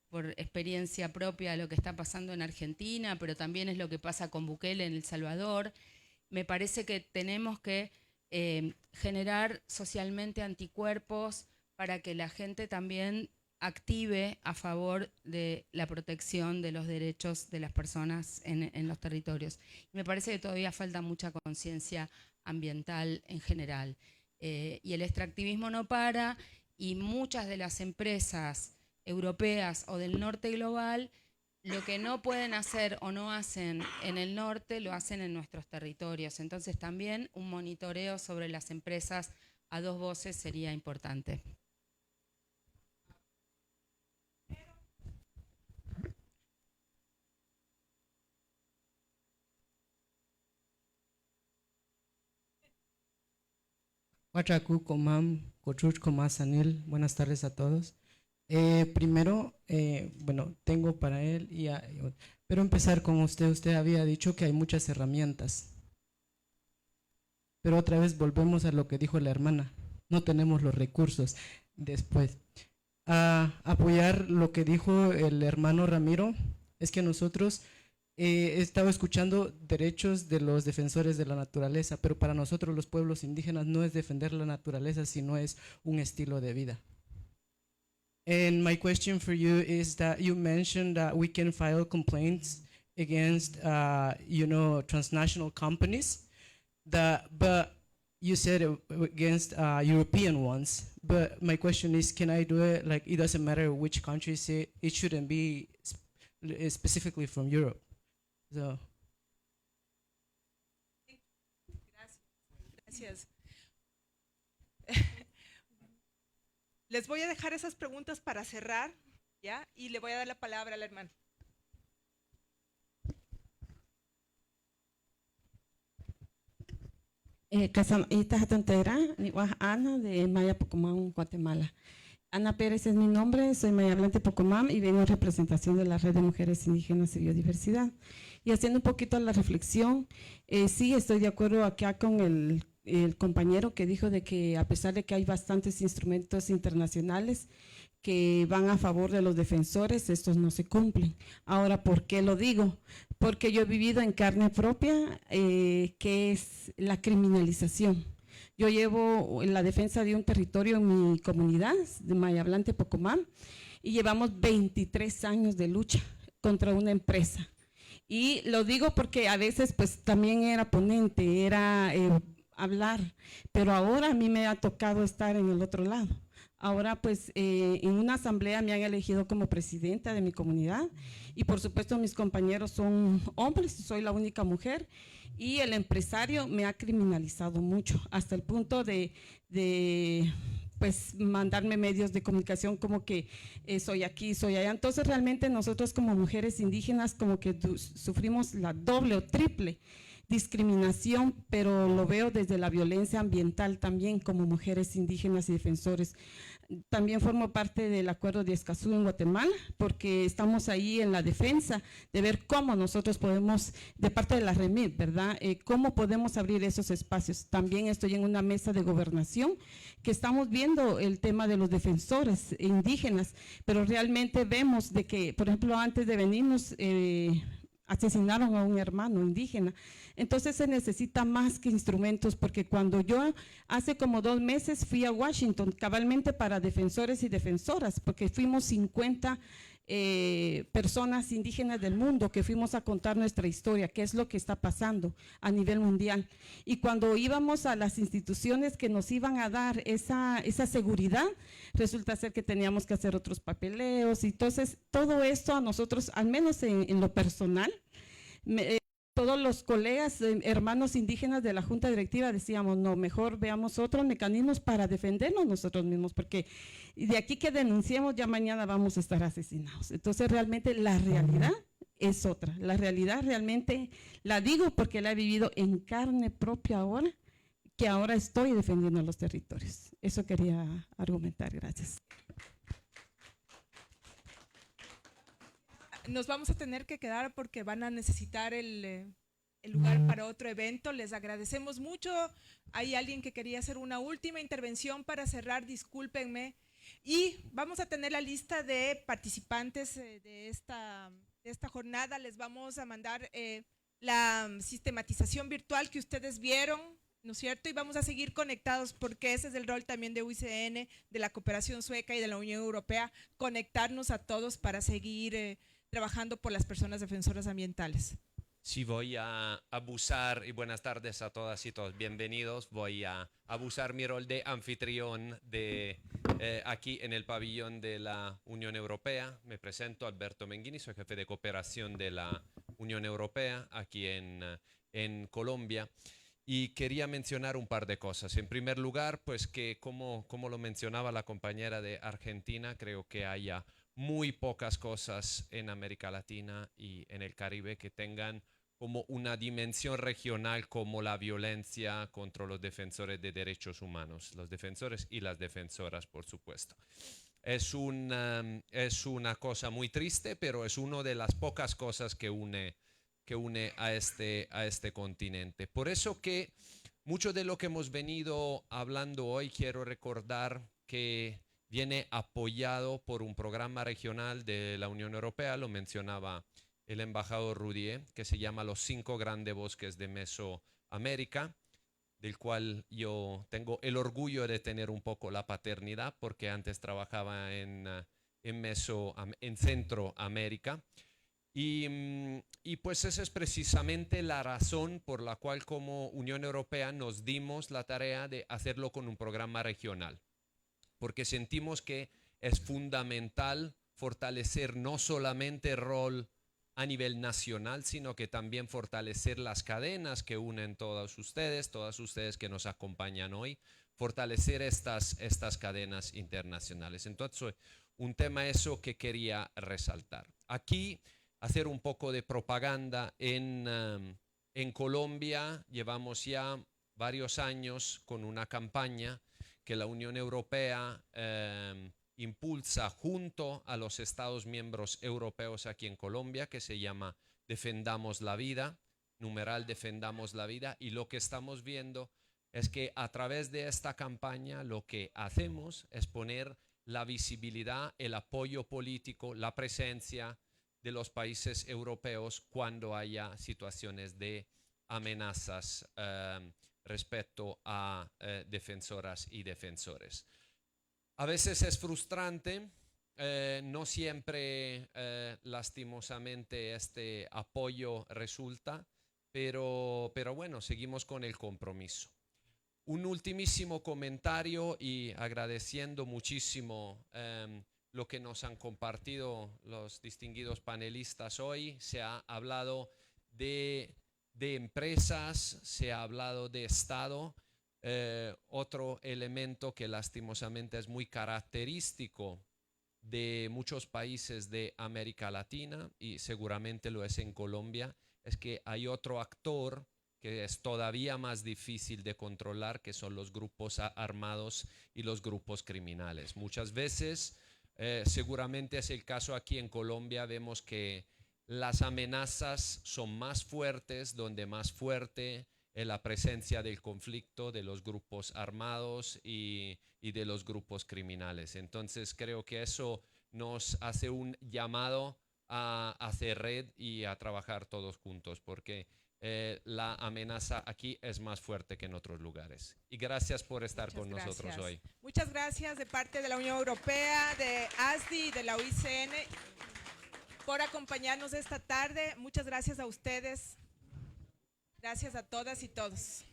por experiencia propia, lo que está pasando en Argentina, pero también es lo que pasa con Bukele en El Salvador. Me parece que tenemos que generar socialmente anticuerpos para que la gente también active a favor de la protección de los derechos de las personas en los territorios. Me parece que todavía falta mucha conciencia ambiental en general. Y el extractivismo no para, y muchas de las empresas europeas o del norte global, lo que no pueden hacer o no hacen en el norte, lo hacen en nuestros territorios. Entonces también un monitoreo sobre las empresas a dos voces sería importante. Huachacu, Comam, Cochuch, Comasanil, buenas tardes a todos. Primero, bueno, tengo para él, pero empezar con usted. Usted había dicho que hay muchas herramientas, pero otra vez volvemos a lo que dijo la hermana, no tenemos los recursos. Después, a apoyar lo que dijo el hermano Ramiro, es que nosotros estaba escuchando derechos de los defensores de la naturaleza, pero para nosotros los pueblos indígenas no es defender la naturaleza, sino es un estilo de vida. And my question for you is that you mentioned that we can file complaints against, transnational companies, but you said against European ones, but my question is, can I do it? Like, it doesn't matter which country say it shouldn't be specifically from Europe. So. Gracias. Les voy a dejar esas preguntas para cerrar, ¿ya? Y le voy a dar la palabra al hermano. Ana de Maya Pocomán, Guatemala. Ana Pérez es mi nombre, soy Maya Hablante Pocomán y vengo en representación de la Red de Mujeres Indígenas y Biodiversidad. Y haciendo un poquito la reflexión, sí estoy de acuerdo acá con el compañero que dijo de que a pesar de que hay bastantes instrumentos internacionales que van a favor de los defensores, estos no se cumplen. Ahora, ¿por qué lo digo? Porque yo he vivido en carne propia que es la criminalización. Yo llevo en la defensa de un territorio en mi comunidad, de Maya Hablante Pocomán, y llevamos 23 años de lucha contra una empresa. Y lo digo porque a veces pues también era ponente, era hablar, pero ahora a mí me ha tocado estar en el otro lado. Ahora pues en una asamblea me han elegido como presidenta de mi comunidad y por supuesto mis compañeros son hombres, soy la única mujer y el empresario me ha criminalizado mucho hasta el punto de pues mandarme medios de comunicación como que soy aquí, soy allá. Entonces realmente nosotros como mujeres indígenas como que sufrimos la doble o triple discriminación, pero lo veo desde la violencia ambiental también como mujeres indígenas y defensores. También formo parte del acuerdo de Escazú en Guatemala porque estamos ahí en la defensa de ver cómo nosotros podemos, de parte de la REMIT, ¿verdad? Cómo podemos abrir esos espacios. También estoy en una mesa de gobernación que estamos viendo el tema de los defensores indígenas, pero realmente vemos de que, por ejemplo, antes de venirnos, asesinaron a un hermano indígena. Entonces se necesita más que instrumentos, porque cuando yo hace como 2 meses fui a Washington cabalmente para defensores y defensoras, porque fuimos 50 personas indígenas del mundo que fuimos a contar nuestra historia, qué es lo que está pasando a nivel mundial. Y cuando íbamos a las instituciones que nos iban a dar esa seguridad, resulta ser que teníamos que hacer otros papeleos. Y entonces todo esto a nosotros, al menos en lo personal, todos los colegas, hermanos indígenas de la Junta Directiva decíamos, no, mejor veamos otros mecanismos para defendernos nosotros mismos, porque de aquí que denunciemos ya mañana vamos a estar asesinados. Entonces realmente la realidad es otra. La realidad realmente la digo porque la he vivido en carne propia ahora, que ahora estoy defendiendo los territorios. Eso quería argumentar. Gracias. Nos vamos a tener que quedar porque van a necesitar el lugar para otro evento. Les agradecemos mucho. Hay alguien que quería hacer una última intervención para cerrar, discúlpenme. Y vamos a tener la lista de participantes de esta jornada. Les vamos a mandar la sistematización virtual que ustedes vieron, ¿no es cierto? Y vamos a seguir conectados porque ese es el rol también de UICN, de la cooperación sueca y de la Unión Europea, conectarnos a todos para seguir trabajando por las personas defensoras ambientales. Sí, voy a abusar, y buenas tardes a todas y todos, bienvenidos. Voy a abusar mi rol de anfitrión de aquí en el pabellón de la Unión Europea. Me presento, Alberto Menghini, soy jefe de cooperación de la Unión Europea aquí en Colombia. Y quería mencionar un par de cosas. En primer lugar, pues que como lo mencionaba la compañera de Argentina, creo que haya muy pocas cosas en América Latina y en el Caribe que tengan como una dimensión regional como la violencia contra los defensores de derechos humanos, los defensores y las defensoras, por supuesto. Es una cosa muy triste, pero es una de las pocas cosas que une a este continente. Por eso que mucho de lo que hemos venido hablando hoy, quiero recordar que viene apoyado por un programa regional de la Unión Europea, lo mencionaba el embajador Roudier, que se llama Los 5 Grandes Bosques de Mesoamérica, del cual yo tengo el orgullo de tener un poco la paternidad, porque antes trabajaba en Centroamérica. Y pues esa es precisamente la razón por la cual como Unión Europea nos dimos la tarea de hacerlo con un programa regional, porque sentimos que es fundamental fortalecer no solamente el rol a nivel nacional, sino que también fortalecer las cadenas que unen todas ustedes que nos acompañan hoy, fortalecer estas cadenas internacionales. Entonces, un tema eso que quería resaltar. Aquí, hacer un poco de propaganda en Colombia. Llevamos ya varios años con una campaña que la Unión Europea impulsa junto a los Estados miembros europeos aquí en Colombia, que se llama Defendamos la Vida, numeral Defendamos la Vida, y lo que estamos viendo es que a través de esta campaña lo que hacemos es poner la visibilidad, el apoyo político, la presencia de los países europeos cuando haya situaciones de amenazas respecto a defensoras y defensores. A veces es frustrante, no siempre lastimosamente este apoyo resulta, pero bueno, seguimos con el compromiso. Un ultimísimo comentario y agradeciendo muchísimo lo que nos han compartido los distinguidos panelistas hoy. Se ha hablado de empresas, se ha hablado de Estado. Otro elemento que lastimosamente es muy característico de muchos países de América Latina y seguramente lo es en Colombia, es que hay otro actor que es todavía más difícil de controlar, que son los grupos armados y los grupos criminales. Muchas veces, seguramente es el caso aquí en Colombia, vemos que las amenazas son más fuertes, donde más fuerte es la presencia del conflicto de los grupos armados y de los grupos criminales. Entonces creo que eso nos hace un llamado a hacer red y a trabajar todos juntos, porque la amenaza aquí es más fuerte que en otros lugares. Y gracias por estar con nosotros hoy. Muchas gracias de parte de la Unión Europea, de ASDI y de la UICN por acompañarnos esta tarde. Muchas gracias a ustedes. Gracias a todas y todos.